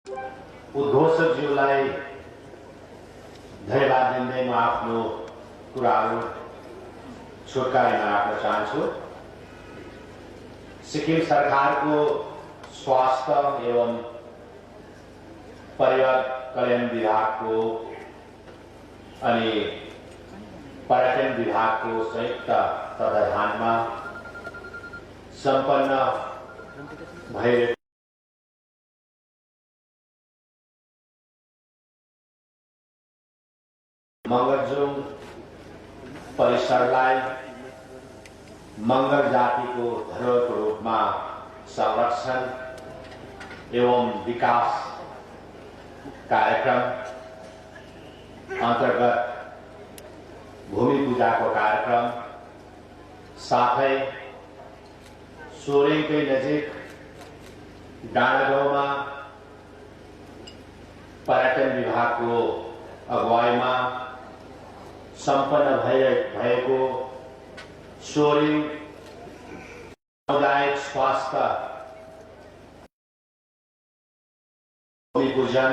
उद्घोषकज्यूलाई धन्यवाद दिँदै म आफ्नो कुराहरू छोटकरीमा राख्न चाहन्छु। सिक्किम सरकारको स्वास्थ्य एवं परिवार कल्याण विभागको अनि पर्यटन विभागको संयुक्त तत्वावधानमा सम्पन्न भए मंगरजुङ परिसरलाई मंगर जातिको धरोहरको रूपमा संरक्षण एवं विकास कार्यक्रम अंतर्गत भूमि पूजाको कार्यक्रम साथै सोरेङकै नजिक डाँडागाउँमा पर्यटन विभागको अगुवाईमा सम्पन्न भएको सोरेङ सामुदायिक स्वास्थ्य भूमि पूजन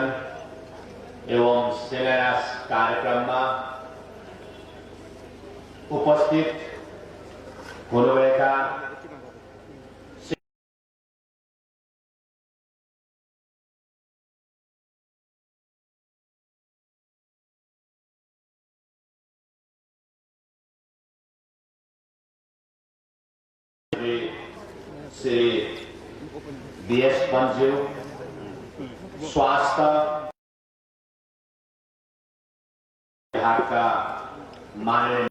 एवं शिलान्यास कार्यक्रममा उपस्थित हुनुभएका श्री बीएस पंज्यू स्वास्थ्य विभाग का माननीय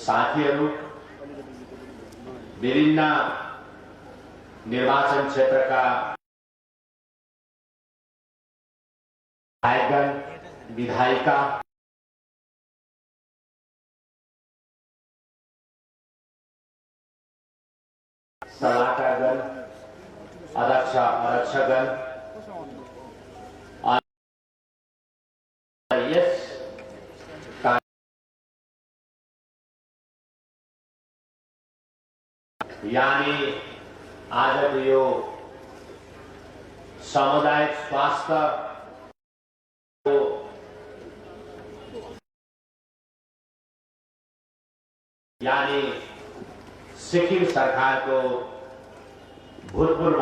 साथीहरू, विभिन्न निर्वाचन क्षेत्रका विधायकगण, विधायिका, सलाहकारगण, अध्यक्ष अध्यक्षगण और यस यानी आज यो सामुदायिक स्वास्थ्य यानी सिक्किम सरकार को भूतपूर्व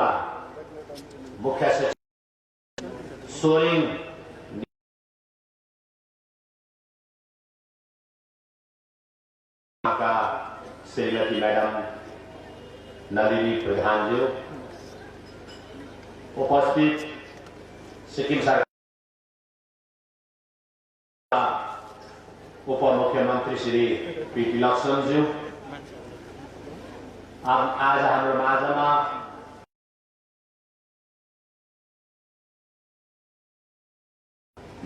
मुख्य सचिव सोरेङ का श्रीमती मैडम नलिनी प्रधानज्यू, उपस्थित सिक्किम सरकार उप मुख्यमंत्री श्री पीटी लक्ष्मणज्यू, आज हाम्रो माझमा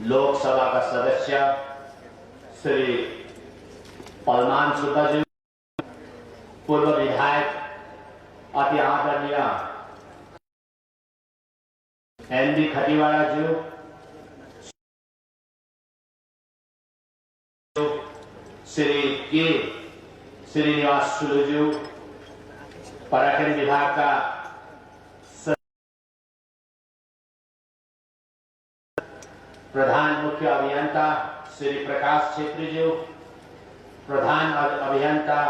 लोकसभा का सदस्य श्री पलमान सुब्बाज्यू, पूर्व विधायक अति आदरणीय एनडी खटीवाड़ाज्यू, श्री के श्रीनिवास सुलुज्यू, पर्यटन विभाग का प्रधान मुख्य अभियंता श्री प्रकाश छेत्रीज्यू, प्रधान अभियंता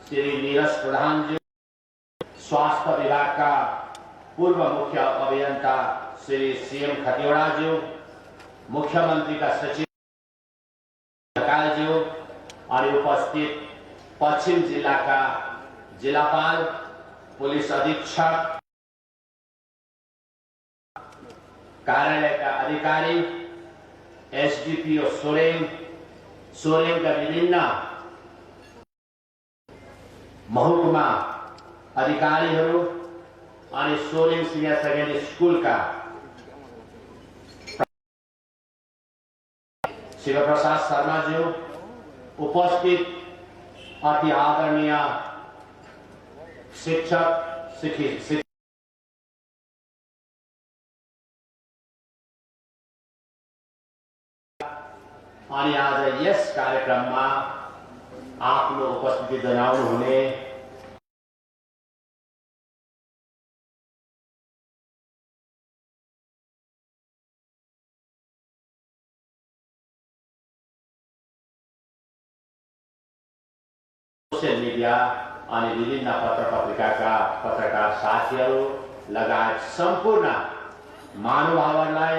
श्री नीरज प्रधानज्यू, स्वास्थ्य विभाग का पूर्व मुख्य अभियंता श्री सीएम खतीवड़ाज्यू, मुख्यमंत्री का सचिव ढकालज्यू और उपस्थित पश्चिम जिला का जिलापाल, पुलिस अधीक्षक, कार्यालय का अधिकारी, एसडीपीओ सोरेङ का विभिन्न महकुमा अधिकारीहरू अनि सोरेङ सिनियर सेकेन्डरी स्कूल का शिवप्रसाद शर्माज्यू, उपस्थित अति आदरणीय शिक्षक अनि आज यस कार्यक्रममा आफ्नो उपस्थिति जनाउनुहुने सोशल मिडिया अनि विभिन्न पत्र-पत्रिकाका पत्रकार साथीहरू लगायत सम्पूर्ण महानुभावहरूलाई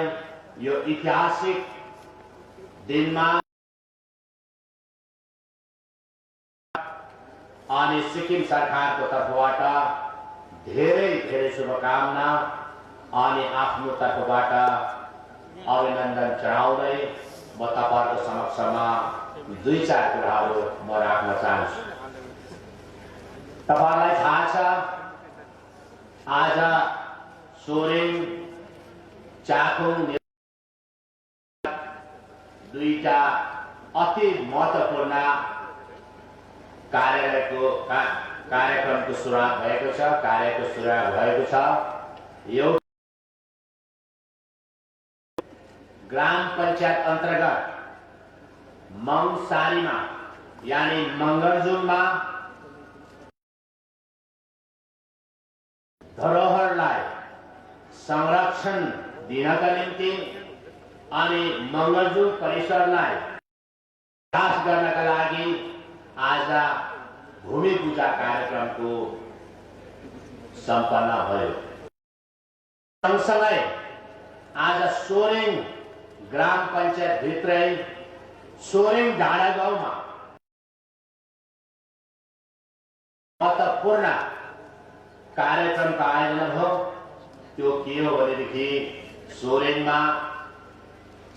यो ऐतिहासिक दिनमा अनि सिक्किम सरकारको तर्फबाट धेरै धेरै शुभकामना अनि आफ्नो तर्फबाट अभिनन्दन चढाउँदै म तपाईहरुको समक्षमा दुई चार कुराहरू म राख्न चाहन्छु। तपाईलाई थाहा छ आज सोरेङ चाखुङ दुईटा अति महत्त्वपूर्ण कार्यक्रमको सुरुवात भएको छ, कार्यको सुरुवात भएको छ। यो ग्राम पञ्चायत अन्तर्गत मंगसारीमा यानी मंगरजुङमा धरोहरलाई संरक्षण दिनका निम्ति अनि मंगरजुङ परिसरलाई विकास गर्नका लागि आज भूमि पूजा कार्यक्रमको सम्पन्न भयो। सँगसँगै आज सोरेङ ग्राम पञ्चायत भित्रै सोरेङ डाँडा गाउँमा महत्त्वपूर्ण कार्यक्रमको आयोजना हो। त्यो के हो भनेदेखि सोरेङमा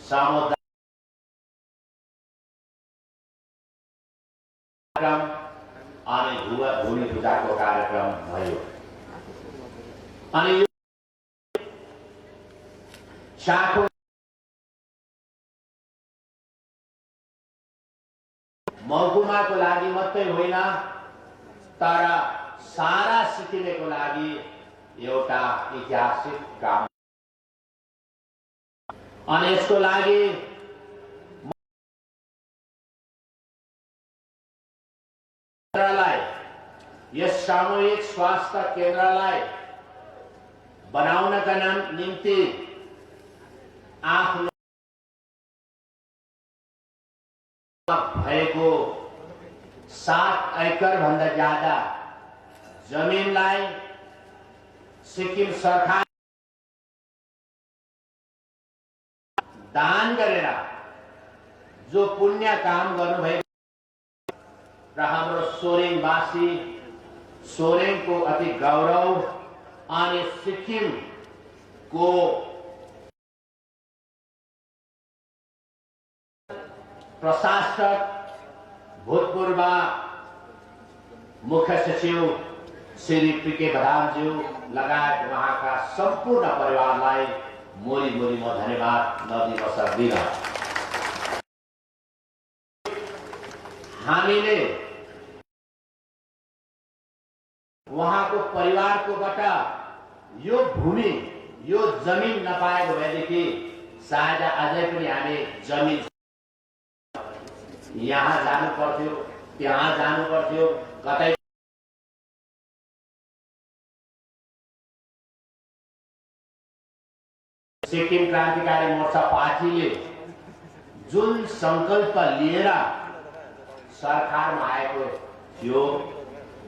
सामुदायिक कार्यक्रम अनि भूमि पूजाको कार्यक्रम भयो। अनि चाखुङ महकुमाको लागि मात्रै होइन तर सारा सिक्किमेको लागि एउटा ऐतिहासिक काम अनि यसको लागि यस सामूहिक स्वास्थ्य केन्द्रलाई बनाउनका निम्ति आफ्नो भएको 7 एकड़ भन्दा ज्यादा जमिनलाई सिक्किम सरकार दान गरेर जो पुण्य काम गर्नुभएको र हाम्रो सोरेङवासी सोरेङको अति गौरव अनि सिक्किमको प्रशासक भूतपूर्व मुख्य सचिव श्री पीके बदामज्यू लगायत उहाँका सम्पूर्ण परिवारलाई मोरी मोरी म धन्यवाद नदिन सक्दिन। हामीले उहाँको परिवारकोबाट यो भूमि यो जमिन नपाएको भएदेखि सायद अझै पनि हामी जमिन यहाँ जानु पर्थ्यो, त्यहाँ जानु पर्थ्यो, कतै सिक्किम क्रान्तिकारी मोर्चा पार्टीले जुन संकल्प लिएर सरकारमा आएको थियो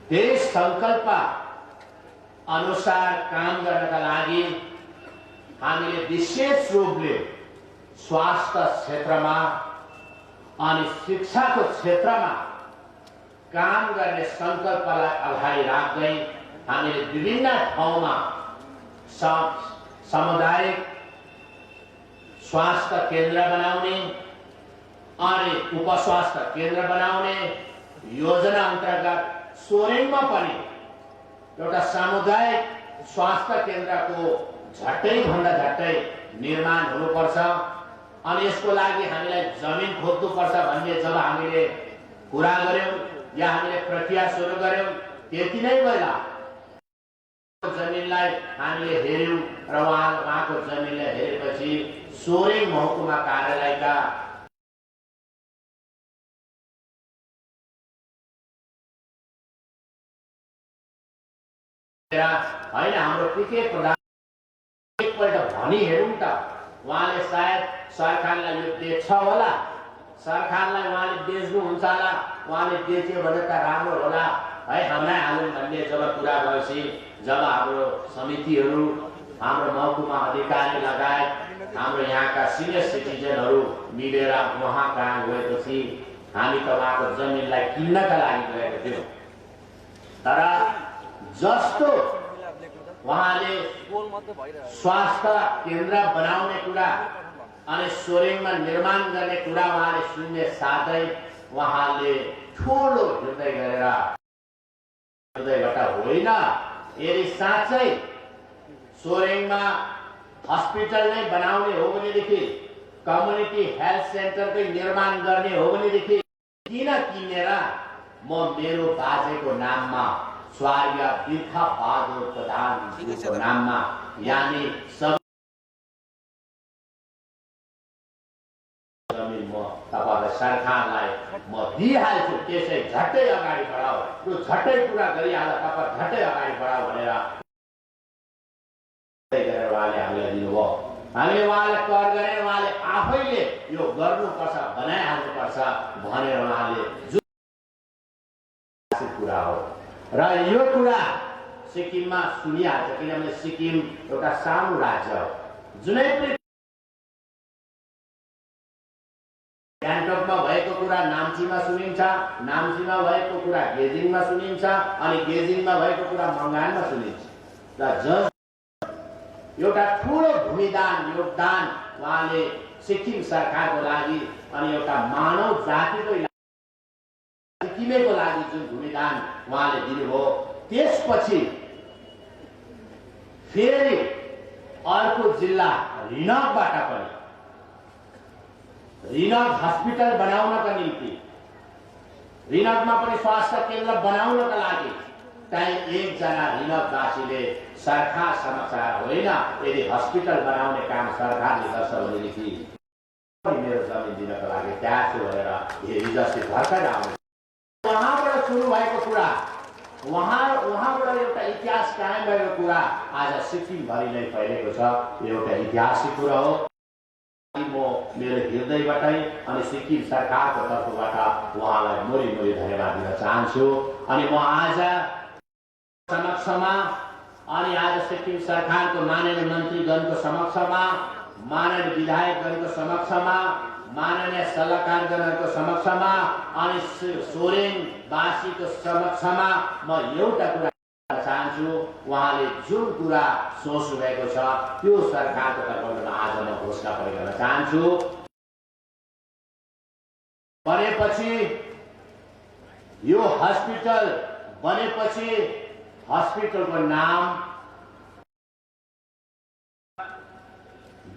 त्यस संकल्प अनुसार काम गर्नका लागि हामीले विशेष रूपले स्वास्थ्य क्षेत्रमा अनि शिक्षाको क्षेत्रमा काम गर्ने संकल्पलाई अगाडि राख्दै हामीले विभिन्न ठाउँमा सामुदायिक स्वास्थ्य केन्द्र बनाउने अनि उपस्वास्थ्य केन्द्र बनाउने योजना अन्तर्गत सोरेङमा पनि एउटा सामुदायिक स्वास्थ्य केन्द्रको झट्टै भन्दा झट्टै निर्माण हुनुपर्छ अनि यसको लागि हामीलाई जमिन खोज्नुपर्छ भन्ने जब हामीले कुरा गर्यौं या हामीले प्रक्रिया सुरु गर्यौं त्यति नै बेला जमिनलाई हामीले हेर्यौं र उहाँको जमिनलाई हेरेपछि सोरेङ महकुमा कार्यालयका होइन हाम्रो क्रिकेट प्रधान एकपल्ट भनी हेरौँ त, उहाँले सायद सरकारलाई यो बेच्छ होला, सरकारलाई उहाँले बेच्नुहुन्छ होला, उहाँले बेच्यो भने त राम्रो होला है, हामीलाई हालौँ भन्ने जब कुरा भएपछि, जब हाम्रो समितिहरू, हाम्रो महकुमा अधिकारी लगायत हाम्रो यहाँका सिनियर सिटिजनहरू मिलेर उहाँ कहाँ गएपछि हामी त उहाँको जमिनलाई किन्नका लागि गएको थियौँ। तर जस्तो उहाँले स्वास्थ्य केन्द्र बनाउने कुरा अनि सोरेङमा निर्माण गर्ने कुरा उहाँले सुन्ने साथै उहाँले ठुलो हृदय गरेर, हृदयबाट होइन, यदि साँच्चै सोरेङमा हस्पिटल नै बनाउने हो भनेदेखि, कम्युनिटी हेल्थ सेन्टरकै निर्माण गर्ने हो भनेदेखि किन किनेर म मेरो बाजेको नाममा, स्वर्गीय बिर्खा बहादुर प्रधानको नाममा, यानी सब जमिन म तपाईहरुलाई सरकारलाई म दिइहाल्छु, त्यसै झट्टै अगाडि बढाऊ, त्यो झट्टै कुरा गरिहाल, तपाईहरु झट्टै अगाडि बढाऊ भनेर उहाँले हामीलाई दिनुभयो। हामीले उहाँलाई कर गरेर उहाँले आफैले यो गर्नुपर्छ, बनाइहाल्नुपर्छ भनेर उहाँले जुन कुरा हो र यो कुरा सिक्किममा सुनिहाल्छ, किनभने सिक्किम एउटा सानो राज्य हो। जुनै पनि गान्तोकमा भएको कुरा नाम्चीमा सुनिन्छ, नाम्चीमा भएको कुरा गेजिङमा सुनिन्छ, अनि गेजिङमा भएको कुरा मङ्गानमा सुनिन्छ। र एउटा ठुलो भूमिदान, योगदान उहाँले सिक्किम सरकारको लागि अनि एउटा मानव जातिको सिक्किमेको लागि जुन भूमिदान उहाँले दिनुभयो, त्यसपछि फेरि अर्को जिल्ला रिनकबाट पनि रिनक हस्पिटल बनाउनका निम्ति, रिनकमा पनि स्वास्थ्य केन्द्र बनाउनका लागि त्यही एकजना रिनकवासीले सरकार समक्ष होइन, यदि हस्पिटल बनाउने काम सरकारले गर्छ भनेदेखि मेरो जमिन दिनको लागि तयार छु भनेर हिजोअस्ति भर्खर आउनु, उहाँबाट सुरु भएको कुरा, उहाँबाट एउटा इतिहास कायम भएको कुरा आज सिक्किमभरि नै फैलेको छ। यो एउटा ऐतिहासिक कुरा हो। म मेरो हृदयबाटै अनि सिक्किम सरकारको तर्फबाट उहाँलाई मोरी मोरी धन्यवाद दिन चाहन्छु। अनि म आज समक्षमा अनि आज सिक्किम सरकारको माननीय मन्त्रीगणको समक्षमा, माननीय विधायकगणको समक्षमा, माननीय सल्लाहकारगणहरूको समक्षमा अनि सोरेङवासीको समक्षमा म एउटा कुरा चाहन्छु, उहाँले जुन कुरा सोच्नु भएको छ त्यो सरकारको तर्फबाट आज म घोषणा पनि गर्न चाहन्छु। बनेपछि यो हस्पिटल बनेपछि हस्पिटलको नाम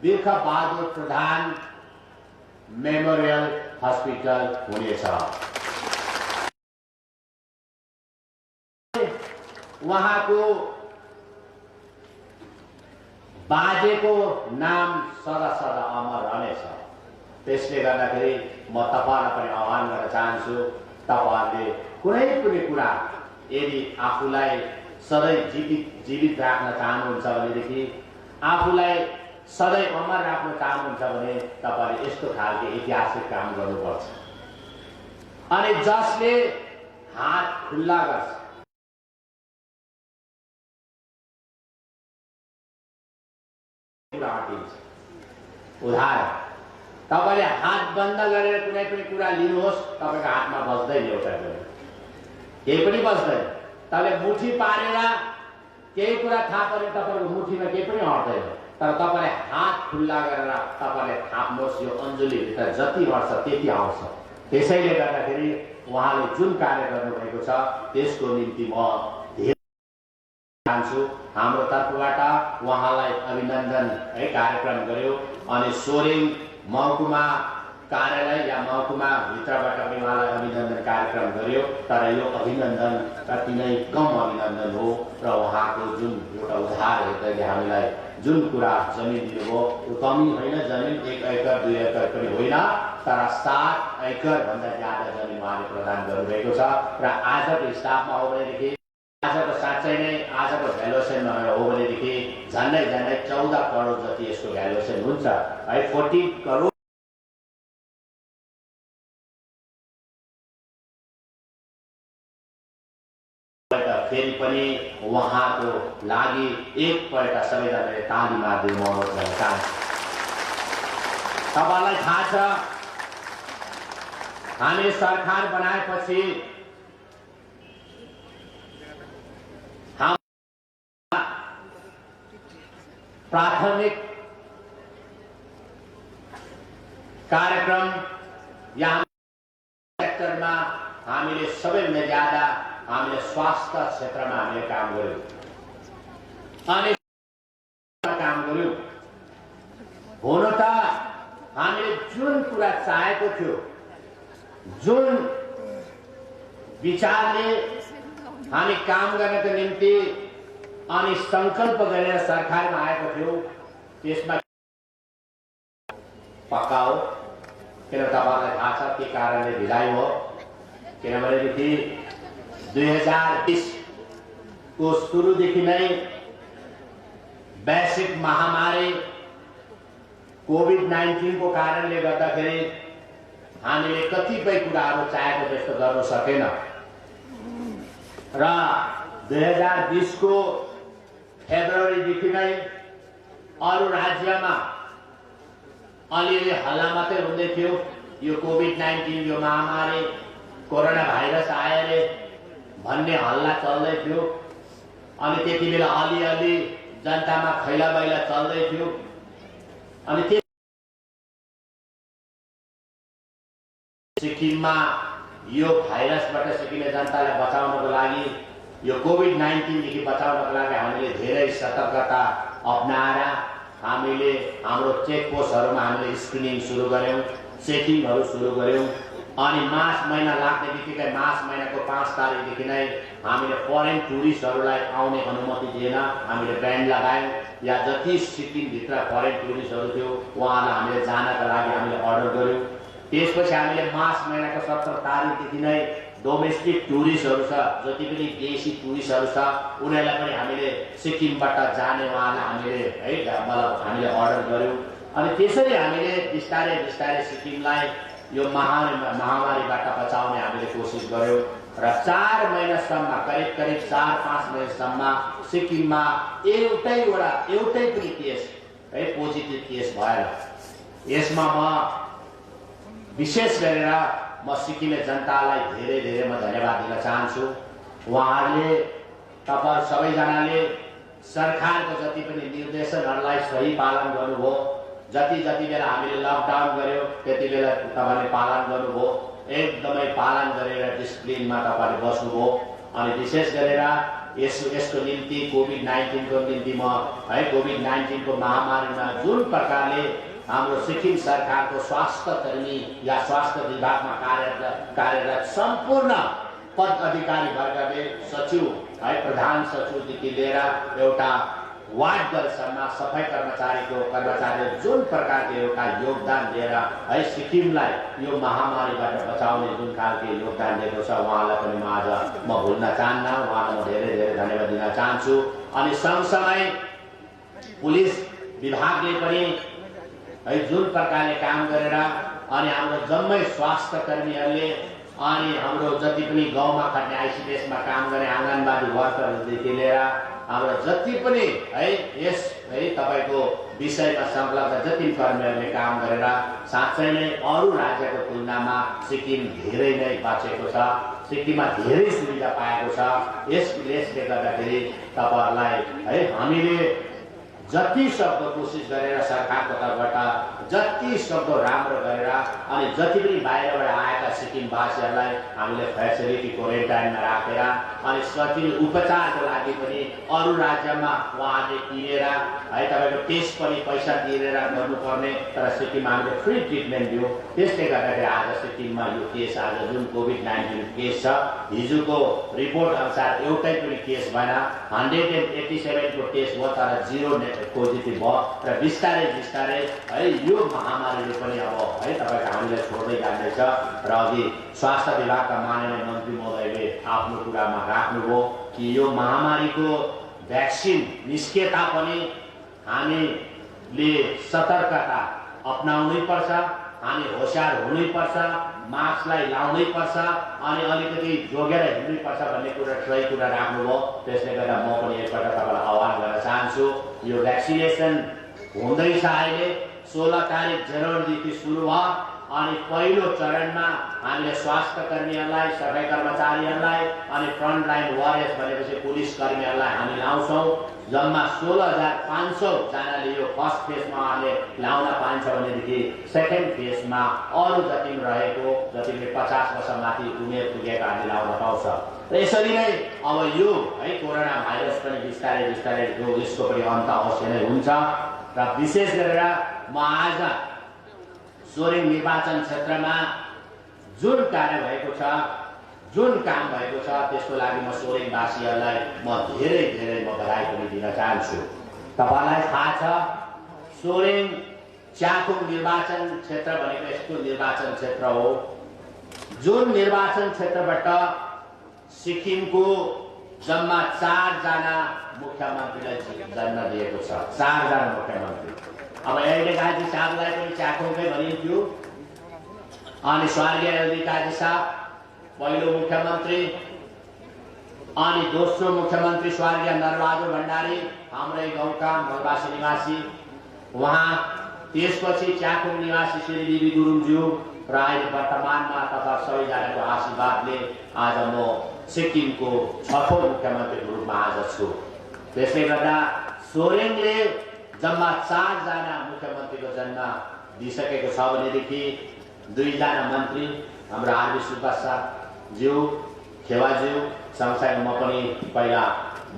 बिर्खा बहादुर प्रधान मेमोरियल हस्पिटल हुनेछ। उहाँको बाजेको नाम सदा सदा अमर रहनेछ। त्यसले गर्दाखेरि म तपाईहरुलाई पनि आह्वान गर्न चाहन्छु, तपाईहरुले कुनै पनि कुरा यदि आफूलाई सधैँ जीवित राख्न चाहनुहुन्छ भनेदेखि, आफूलाई सधैँ अमर राख्न चाहनुहुन्छ भने तपाईले यस्तो खालको ऐतिहासिक काम गर्नुपर्छ। अनि जसले हात खुल्ला गर्छ, उदाहरण तपाईले हात बन्द गरेर कुनै पनि कुरा लिनुहोस्, तपाईको हातमा बस्दैन, एउटा केही पनि बस्दैन। तपाईले मुठी पारेर केही कुरा थाप्यो भने तपाईको मुठीमा केही पनि अट्दैन। तर तपाईले हात खुल्ला गरेर तपाईले थाप्नुहोस्, यो अञ्जलीभित्र जति अट्छ त्यति आउँछ। त्यसैले गर्दाखेरि उहाँले जुन कार्य गर्नुभएको छ त्यसको निम्ति म हाम्रो तर्फबाट उहाँलाई अभिनन्दन है कार्यक्रम गर्यो। अनि सोरेङ महकुमा कार्यालय या महकुमा भित्रबाट पनि उहाँलाई अभिनन्दन कार्यक्रम गर्यो। तर यो अभिनन्दन कति नै कम अभिनन्दन हो र उहाँको जुन एउटा उधार हृदयले हामीलाई जुन कुरा जमिन दिनुभयो त्यो कमी होइन। जमिन 1 एकर 2 एकर पनि होइन, तर 7 एकर भन्दा ज्यादा जमिन उहाँले प्रदान गर्नुभएको छ। र आजको हिसाबमा हो भनेदेखि आजको साँच्चै नै आजको भ्यालुएसन हो भनेदेखि झन्डै 14 करोड जति यसको भ्यालुएसन हुन्छ है। 40 करोड फेरि पनि उहाँको लागि एकपल्ट सबैजनाले ताली मार्दिनु अनुरोध गर्न चाहन्छु। तपाईलाई थाहा छ हामीले सरकार बनाएपछि प्राथमिक कार्यक्रम या सेक्टरमा हामीले सबैभन्दा ज्यादा हामीले स्वास्थ्य क्षेत्रमा हामीले काम गर्यौं अनि काम गर्यौं। हुन त हामीले जुन कुरा चाहेको थियो, जुन विचारले हामी काम गर्नको निम्ति अनि संकल्प गरेर सरकारमा आएको थियो त्यसमा पक्का हो। किन तपाईलाई थाहा छ के कारणले ढिलाइ हो? किनभनेदेखि 2020 को सुरुदेखि नै वैश्विक महामारी कोभिड-19 को कारणले गर्दाखेरि हामीले कतिपय कुराहरू चाहेको जस्तो गर्न सकेन र 2020 को फेब्रुअरीदेखि नै अरू राज्यमा अलिअलि हल्ला मात्रै हुँदै थियो। यो कोभिड-19 यो महामारी कोरोना भाइरस आयो रे भन्ने हल्ला चल्दै थियो अनि त्यति बेला अलिअलि जनतामा खैला बैला चल्दै थियो अनि सिक्किममा यो भाइरसबाट सिक्किमे जनतालाई बचाउनको लागि यो कोभिड-19 देखि बचाउनको लागि हामीले धेरै सतर्कता अपनाएर हामीले हाम्रो चेकपोस्टहरुमा हामीले स्क्रिनिङ सुरु गर्यौं, चेकिङहरु सुरु गर्यौं अनि मार्च महिना लाग्ने बित्तिकै मार्च महिनाको 5 तारिखदेखि नै हामीले फरेन टुरिस्टहरुलाई आउने अनुमति दिएन। हामीले ब्यान लगायौं या जति सिक्किम भित्र फरेन टुरिस्टहरु थियो उहाँलाई हामीले जानका लागि हामीले अर्डर गर्यौं। त्यसपछि हामीले मार्च महिनाको 17 तारिखदेखि नै डोमेस्टिक टुरिस्टहरु छ, जति पनि देशी टुरिस्टहरु छ उनीहरुलाई पनि हामीले सिक्किमबाट जाने उहाँलाई हामीले हामीले अर्डर गर्यौं अनि त्यसरी हामीले बिस्तारै बिस्तारै सिक्किमलाई यो महामारीबाट बचाउने हामीले कोसिस गर्यौं र 4 महिनासम्म करिब 4-5 महिनासम्म सिक्किममा एउटै पनि केस पोजिटिभ केस भएन। यसमा म विशेष गरेर म सिक्किमे जनतालाई धेरै म धन्यवाद दिन चाहन्छु। उहाँहरूले तपाईहरु सबैजनाले सरकारको जति पनि निर्देशनहरूलाई सही पालन गर्नुभयो। जति बेला हामीले लकडाउन गर्यो त्यति बेला तपाईले पालन गर्नुभयो, एकदमै पालन गरेर डिसिप्लिनमा तपाईले बस्नुभयो अनि विशेष गरेर यसको निम्ति कोभिड-19 को निम्ति म कोभिड-19 को महामारीमा जुन प्रकारले हाम्रो सिक्किम सरकारको स्वास्थ्य कर्मी या स्वास्थ्य विभागमा कार्यरत सम्पूर्ण पद अधिकारी वर्गले सचिव प्रधान सचिवदेखि लिएर एउटा वार्ड दलसम्म सफाई कर्मचारीले जुन प्रकारको एउटा योगदान दिएर सिक्किमलाई यो महामारीबाट बचाउने जुन खालको योगदान दिएको छ उहाँलाई पनि म आज म भुल्न चाहन्न। उहाँलाई म धेरै धन्यवाद दिन चाहन्छु अनि सँगसँगै पुलिस विभागले पनि जुन प्रकारले काम गरेर अनि हाम्रो जम्मै स्वास्थ्य कर्मीहरूले अनि हाम्रो जति पनि गाउँमा खट्ने आइसिडिएसमा काम गर्ने आँगनबाडी वर्करहरूदेखि लिएर हाम्रो जति पनि यस तपाईको विषयमा संलग्न जति कर्मीहरूले काम गरेर साँच्चै नै अरू राज्यको तुलनामा सिक्किम धेरै नै बाँचेको छ, सिक्किममा धेरै सुविधा पाएको छ। यसले गर्दाखेरि तपाईहरुलाई हामीले जति सक्दो कोसिस गरेर सरकारको तर्फबाट जति सक्दो राम्रो गरेर अनि जति पनि बाहिरबाट आएका सिक्किमवासीहरूलाई हामीले फेसिलिटी क्वारेन्टाइनमा राखेर अनि सजिलो उपचारको लागि पनि अरू राज्यमा उहाँले किनेर तपाईको टेस्ट पनि पैसा तिरेर गर्नुपर्ने तर सिक्किममा हामीले फ्री ट्रिटमेन्ट दियो। त्यसले गर्दाखेरि आज सिक्किममा यो केस आज जुन कोभिड-19 केस छ हिजोको रिपोर्ट अनुसार एउटै पनि केस भएन। 187 को टेस्ट भयो तर 0 पोजिटिभ भयो र बिस्तारै यो महामारीले पनि अब तपाईको हामीले छोड्दै जाँदैछ र अघि स्वास्थ्य विभागका माननीय मन्त्री महोदयले आफ्नो कुरामा राख्नुभयो कि यो महामारीको भ्याक्सिन निस्के तापनि हामीले सतर्कता अपनाउनै पर्छ, हामी होशियार हुनै पर्छ, मास्कलाई लाउनै पर्छ अनि अलिकति जोगेर हिँड्नै पर्छ भन्ने कुरा सही कुरा राख्नुभयो। त्यसले गर्दा म पनि एकपल्ट तपाईँलाई आह्वान गर्न चाहन्छु, यो भ्याक्सिनेसन हुँदैछ अहिले 16 तारिक जनवरीदेखि सुरु भयो अनि पहिलो चरणमा हामीले स्वास्थ्य कर्मीहरूलाई, सफाई कर्मचारीहरूलाई अनि फ्रन्ट लाइन वारियर्स भनेपछि पुलिस कर्मीहरूलाई हामी लाउँछौँ। जम्मा 16,500 जनाले यो फर्स्ट फेजमा उहाँले लाउन पाइन्छ भनेदेखि सेकेन्ड फेजमा अरू जति रहेको जतिले 50 वर्ष माथि उमेर पुगेका हामीले लाउन पाउँछ। र यसरी नै अब यो है कोरोना भाइरस पनि बिस्तारै बिस्तारै यसको पनि अन्त अवश्य नै हुन्छ। र विशेष गरेर म आज सोरेङ निर्वाचन क्षेत्रमा जुन कार्य भएको छ, जुन काम भएको छ त्यसको लागि म सोरेङवासीहरूलाई म धेरै बधाई पनि दिन चाहन्छु। तपाईलाई थाहा छ सोरेङ च्याखुङ निर्वाचन क्षेत्र भनेको यस्तो निर्वाचन क्षेत्र हो जुन निर्वाचन क्षेत्रबाट सिक्किमको जम्मा 4 जना मुख्यमन्त्रीलाई जन्म दिएको छ। 4 जना मुख्यमन्त्री। अब अहिले काजी साहबलाई पनि च्याखुङकै भनिन्थ्यो अनि स्वर्गीय एलडी काजी साहब पहिलो मुख्यमन्त्री अनि दोस्रो मुख्यमन्त्री स्वर्गीय नरबहादुर भण्डारी हाम्रै गाउँका मलबासी निवासी, उहाँ त्यसपछि च्याखुङ निवासी श्री बिबी गुरुङज्यू र अहिले वर्तमानमा तथा सबैजनाको आशीर्वादले आज म सिक्किमको 6औं मुख्यमन्त्रीको रूपमा आज छु। त्यसले गर्दा सोरेङले जम्मा 4 जना मुख्यमन्त्रीको जन्म दिइसकेको छ भनेदेखि 2 जना मन्त्री हाम्रो आरबी सुब्बा ज्यू, खेवाज्यू सँगसँगै म पनि पहिला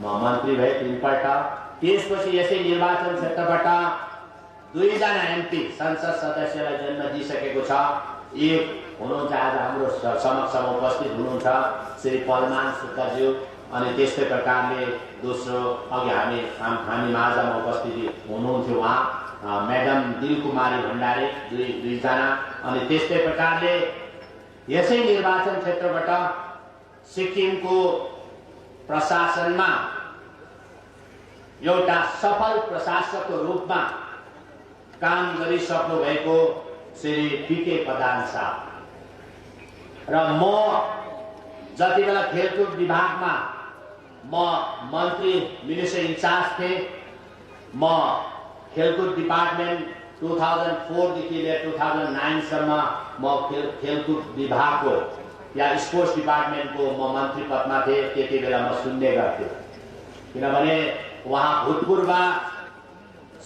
मन्त्री भए 3 पल्ट। त्यसपछि यसै निर्वाचन क्षेत्रबाट 2 जना एमपी संसद सदस्यलाई जन्म दिइसकेको छ। एक हुनुहुन्छ आज हाम्रो समक्षमा उपस्थित हुनुहुन्छ श्री पलमान सुब्बाज्यू अनि त्यस्तै प्रकारले दोस्रो अघि हामी माझमा उपस्थिति हुनुहुन्थ्यो उहाँ म्याडम दिलकुमारी भण्डारी 2 जना अनि त्यस्तै प्रकारले यसै निर्वाचन क्षेत्रबाट सिक्किमको प्रशासनमा एउटा सफल प्रशासकको रूपमा काम गरिसक्नु भएको श्री पीके प्रधान साहब र म जति बेला खेलकुद विभागमा म मन्त्री मिनिस्टर इन्चार्ज थिएँ, म खेलकुद डिपार्टमेन्ट 2004 देखि लिएर 2009 सम्म म खेलकुद विभागको या स्पोर्ट्स डिपार्टमेन्टको म मन्त्री पदमा थिएँ। त्यति बेला म सुन्ने गर्थेँ किनभने उहाँ भूतपूर्व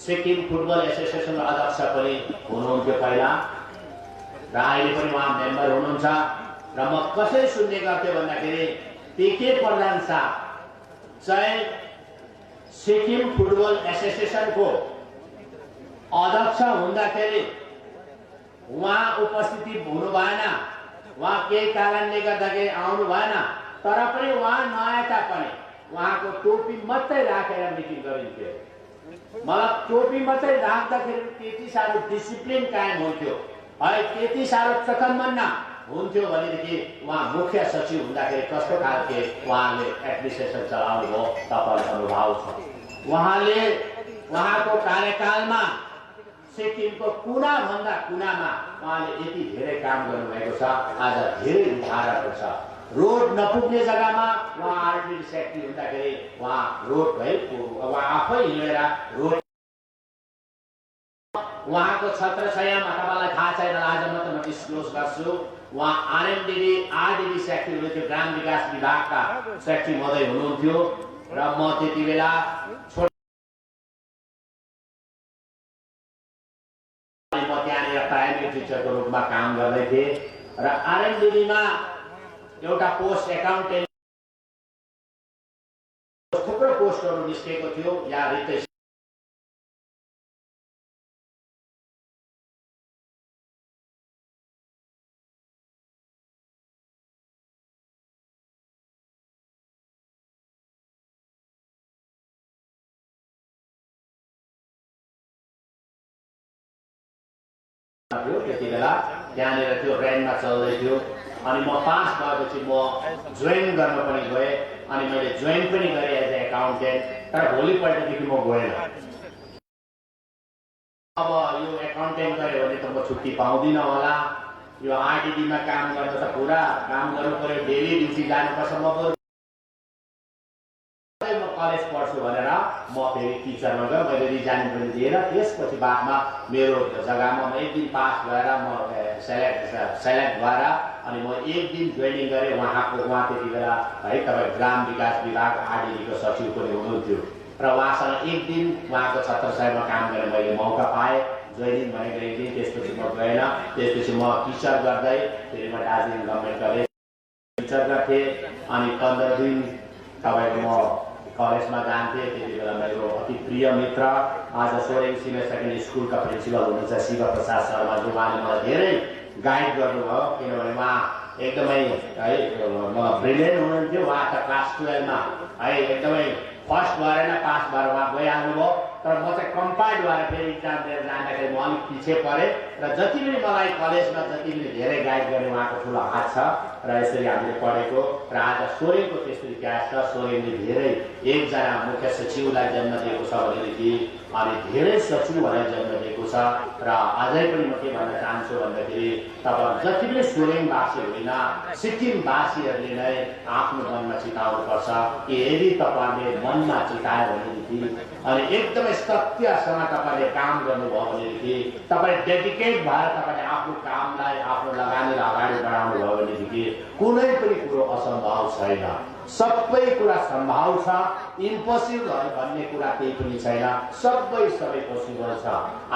सिक्किम फुटबल एसोसिएसनको अध्यक्ष पनि हुनुहुन्थ्यो पहिला र अहिले पनि उहाँ मेम्बर हुनुहुन्छ। र म कसरी सुन्ने गर्थेँ भन्दाखेरि पीके प्रधान साहब चाहिँ सिक्किम फुटबल एसोसिएसनको अध्यक्ष हुँदाखेरि उहाँ उपस्थिति हुनु भएन, उहाँ केही कारणले गर्दाखेरि आउनु भएन, तर पनि उहाँ नआए तापनि उहाँको टोपी मात्रै राखेर मिटिङ गरिन्थ्यो। मतलब टोपी मात्रै राख्दाखेरि त्यति साह्रो डिसिप्लिन कायम हुन्थ्यो है, त्यति साह्रो चकमन्न हुन्थ्यो भनेदेखि उहाँ मुख्य सचिव हुँदाखेरि कस्तो खालके उहाँले एडमिनिस्ट्रेसन चलाउनु भयो तपाईँलाई अनुभव छ। उहाँले उहाँको कार्यकालमा सिक्किमको कुनाभन्दा कुनामा उहाँले यति धेरै काम गर्नुभएको छ। आज धेरै उदाहरणहरू छ। रोड नपुग्ने जग्गामा उहाँ आरटी सेक्रेटरी हुँदाखेरि उहाँ रोड उहाँ आफै हिँडेर रोड उहाँको छत्रछायामा तपाईँलाई थाहा छैन, आज मात्र म डिस्क्लोज गर्छु, उहाँ आरएमडीडी आरडीडी सेक्रेटरी हुनुहुन्थ्यो, ग्राम विकास विभागका सेक्रेटरी महोदय हुनुहुन्थ्यो र म त्यति बेला त्यहाँनिर प्राइमेरी टिचरको रूपमा काम गर्दै थिएँ र आरएमडीडीमा एउटा पोस्ट एकाउन्टेन्ट थुप्रो पोस्टहरू निस्केको थियो या रित्तै त्यति बेला त्यहाँनिर त्यो रेन्टमा चल्दै थियो अनि म पास भएपछि म जोइन गर्न पनि गएँ अनि मैले जोइन पनि गरेँ एज ए एकाउन्टेन्ट। तर भोलिपल्टदेखि म गएन। अब यो एकाउन्टेन्ट गऱ्यो भने त म छुट्टी पाउँदिनँ होला। यो आरटिडीमा काम गर्दा त पुरा काम गर्नु पर्यो, डेली ड्युटी जानुपर्छ। म कलेज पढ्छु भनेर म फेरि टिचरमा गएँ। मैले रिजाइन पनि दिएर त्यसपछि बादमा मेरो जग्गामा म एक दिन पास भएर म सेलेक्ट भएर अनि म एक दिन जोइनिङ गरेँ। उहाँ त्यति बेला है तपाईँ ग्राम विकास विभाग आरटिडीको सचिव पनि हुनुहुन्थ्यो र उहाँसँग एक दिन उहाँको छत्रछायामा काम गर्ने मैले मौका पाएँ। जोइनिङ भनेको एक दिन, त्यसपछि म गएन। त्यसपछि म टिचर गर्दै फेरि म दार्जिलिङ गभर्मेन्ट कलेज टिचर गर्थेँ। अनि 15 दिन तपाईँको म कलेजमा जान्थेँ। त्यति बेला मेरो अति प्रिय मित्र आज सोरेङ सिनियर सेकेन्डरी स्कुलका प्रिन्सिपल हुनुहुन्छ शिव प्रसाद शर्मा, जो उहाँले मलाई धेरै गाइड गर्नुभयो। किनभने उहाँ एकदमै है ब्रिलियन्ट हुनुहुन्थ्यो। उहाँ त क्लास 12मा है एकदमै फर्स्ट भएर पास भएर उहाँ गइहाल्नुभयो। तर म चाहिँ कम्पाइड भएर फेरि इक्जाम दिएर जाँदाखेरि म अलिक पछि परेँ र जति पनि मलाई कलेजमा जति पनि धेरै गाइड गर्ने उहाँको ठुलो हात छ र यसरी हामीले पढेको। र आज सोरेङको त्यस्तो इतिहास छ। सोरेङले धेरै एकजना मुख्य सचिवलाई जन्म दिएको छ भनेदेखि अनि धेरै सचिवहरूलाई जन्म दिएको छ। र अझै पनि म के भन्न चाहन्छु भन्दाखेरि तपाईँ जति पनि सोरेङवासी होइन सिक्किमवासीहरूले नै आफ्नो मनमा चिताउनुपर्छ कि यदि तपाईँले मनमा चितायो भनेदेखि अनि एकदमै सत्यसँग तपाईँले काम गर्नुभयो भनेदेखि तपाईँ डेडिकेट भएर तपाईँले आफ्नो कामलाई आफ्नो लगानीलाई अगाडि बढाउनु भयो भनेदेखि कुनै पनि कुरो असम्भव छैन। सबै कुरा सम्भव छ। इम्पोसिबल भन्ने कुरा केही पनि छैन। सबै पोसिबल छ।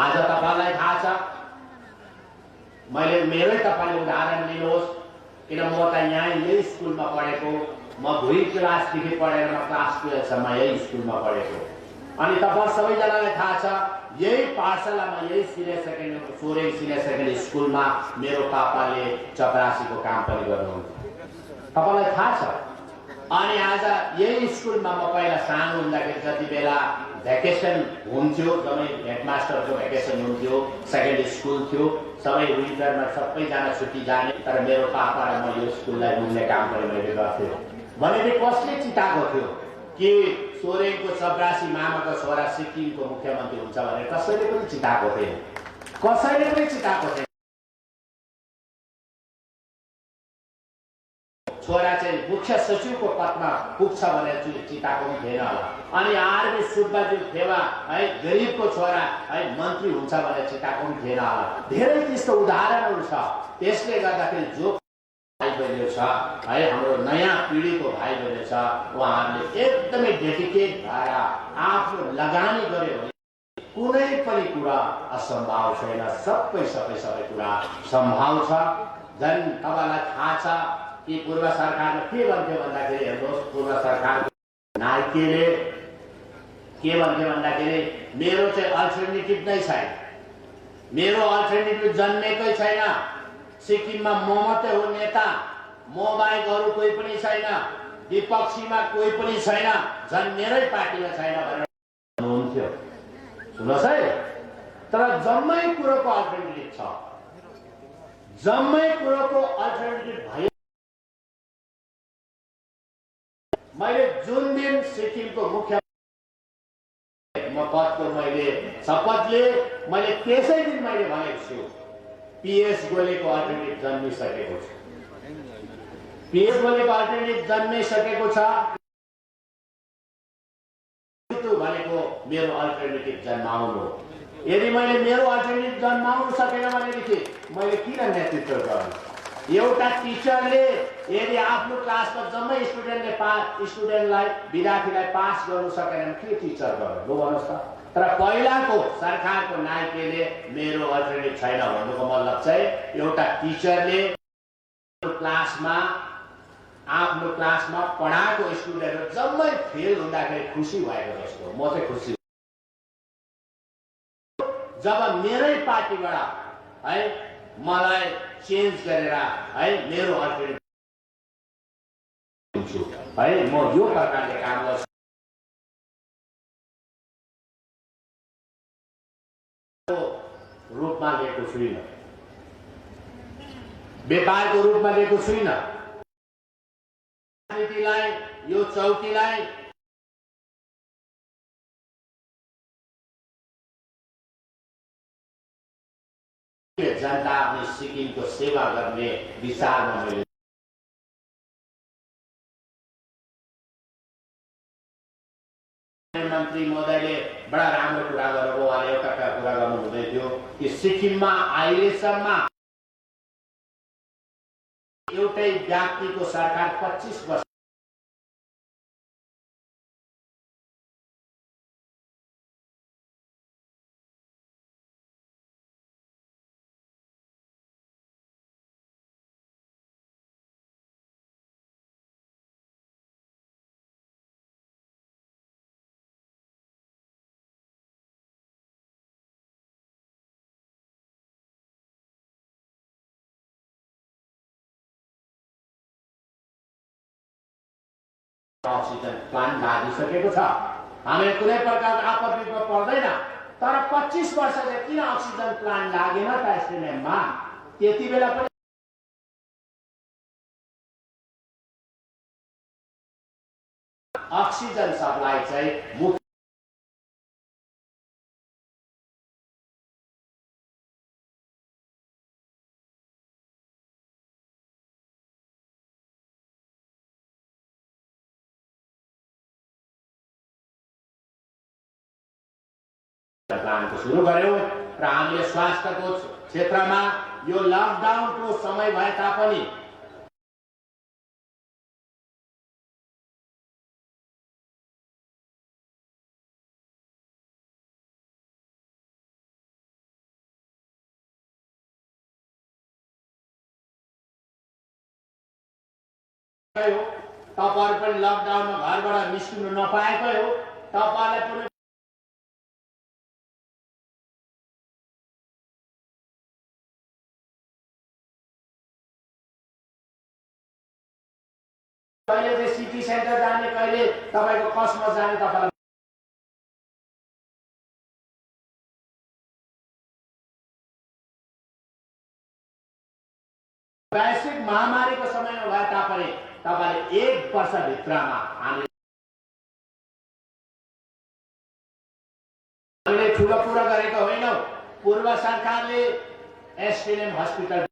आज तपाईँलाई थाहा छ, मैले मेरै तपाईँले उदाहरण लिनुहोस्। किन म त यहाँ यही स्कुलमा पढेको। म 2 क्लासदेखि पढेर म क्लास 12सम्म यही स्कुलमा पढेको। अनि तपाईँ सबैजनालाई थाहा छ, यही पाठशालामा यही सोरेङ सिनियर सेकेन्डरी स्कुलमा मेरो पापाले चपरासीको काम पनि गर्नुहुन्थ्यो। तपाईँलाई थाहा छ। अनि आज यही स्कुलमा म पहिला सानो हुँदाखेरि जति बेला भ्याकेसन हुन्थ्यो, जम्मै हेडमास्टरको भ्याकेसन हुन्थ्यो, सेकेन्डरी स्कुल थियो, सबै विन्टरमा सबैजना छुट्टी जाने। तर मेरो पापा र म यो स्कुललाई घुम्ने काम पनि मैले गर्थेँ। भनेपछि कसले चिताएको थियो कि सोरेङको चपरासी मामाको छोरा सिक्किमको मुख्यमन्त्री हुन्छ भनेर? कसैले पनि चिताएको थिएन। कसैले पनि चिताएको थिएन। छोरा चाहिँ मुख्य सचिवको पदमा पुग्छ भनेर चिताएको पनि थिएन होला। अनि आरबी सुब्बाजी फेवा है गरिबको छोरा है मन्त्री हुन्छ भनेर चिताएको पनि थिएन होला। धेरै त्यस्तो उदाहरणहरू छ। त्यसले गर्दाखेरि जो भाइ बहिनी छ है हाम्रो नयाँ पिँढीको भाइ बहिनी छ, उहाँहरूले एकदमै डेडिकेट भएर आफ्नो लगानी गर्यो भने कुनै पनि कुरा असम्भव छैन। सबै कुरा सम्भव छ। झन् तपाईँलाई थाहा छ कि पूर्व सरकारमा के भन्थ्यो भन्दाखेरि, हेर्नुहोस्, पूर्व सरकारको नाइकेले के भन्थ्यो भन्दाखेरि मेरो चाहिँ अल्टरनेटिभ नै छैन, मेरो अल्टरनेटिभ जन्मेकै छैन। सिक्किममा म मात्रै हो नेता, म बाहेक अरू कोही पनि छैन, विपक्षीमा कोही पनि छैन, झन् मेरै पार्टीमा छैन भनेर हुन्थ्यो। सुन्नुहोस् है, तर जम्मै कुरोको अल्टरनेटिभ छ। जम्मै कुरोको अल्टरनेटिभ भयो। मैले जुन दिन सिक्किमको मुख्य पदको मैले शपथ लिएँ, मैले त्यसै दिन मैले भनेको छु पीएस गोलेको अल्टरनेटिभ जन्मिसकेको छ। पीएस गोलेको अल्टरनेटिभ जन्मिसकेको छ भनेको मेरो अल्टरनेटिभ जन्माउनु। यदि मैले मेरो अल्टरनेटिभ जन्माउनु सकेन भनेदेखि मैले किन नेतृत्व गर्नु? एउटा टिचरले यदि आफ्नो क्लासमा जम्मै स्टुडेन्टलाई विद्यार्थीलाई पास गर्नु सकेन भने के टिचर गर्नु? लु भन्नुहोस् त। तर पहिलाको सरकारको नायकले मेरो अल्टरनेटिभ छैन भन्नुको मतलब चाहिँ एउटा टिचरले आफ्नो क्लासमा पढाएको स्टुडेन्टहरू जम्मै फेल हुँदाखेरि खुसी भएको जस्तो। म चाहिँ खुसी जब मेरै पार्टीबाट है मलाई चेन्ज गरेर है मेरो अल्टरनेटिभ है म यो प्रकारले काम गर्छु। रूपमा लिएको छुइनँ। व्यापारको रूपमा लिएको छुइनँ। राजनीतिलाई, यो चौकीलाई जनता अनि सिक्किमको सेवा गर्ने विचारमा मैले प्रधानमन्त्री महोदयले बडा राम्रो कुरा गरेको, उहाँले एउटा कुरा गर्नु हुँदै थियो कि सिक्किममा अहिलेसम्म एउटै व्यक्तिको सरकार 25 वर्ष अक्सिजन प्लान्ट लागिसकेको छ। हामीले कुनै प्रकारको आपत्तिमा पर्दैन, तर 25 वर्ष चाहिँ किन अक्सिजन प्लान्ट लागेन त एसटिएनएममा? त्यति बेला पनि अक्सिजन सप्लाई चाहिँ मुख्य प्लानको सुरु गर्यो र हामीले स्वास्थ्यको क्षेत्रमा यो लकडाउनको समय भए तापनि तपाईहरु पनि लकडाउनमा घरबाट निस्किनु नपाएकै हो। तपाईहरुलाई पनि कहिले चाहिँ सिटी सेन्टर जाने, कहिले तपाईको कस्मस जाने, तपाईलाई वैश्विक महामारीको समयमा भए तापनि तपाईले 1 वर्षभित्रमा हामीले ठुलो कुरा गरेको होइनौ। पूर्व सरकारले एसटिएनएम हस्पिटल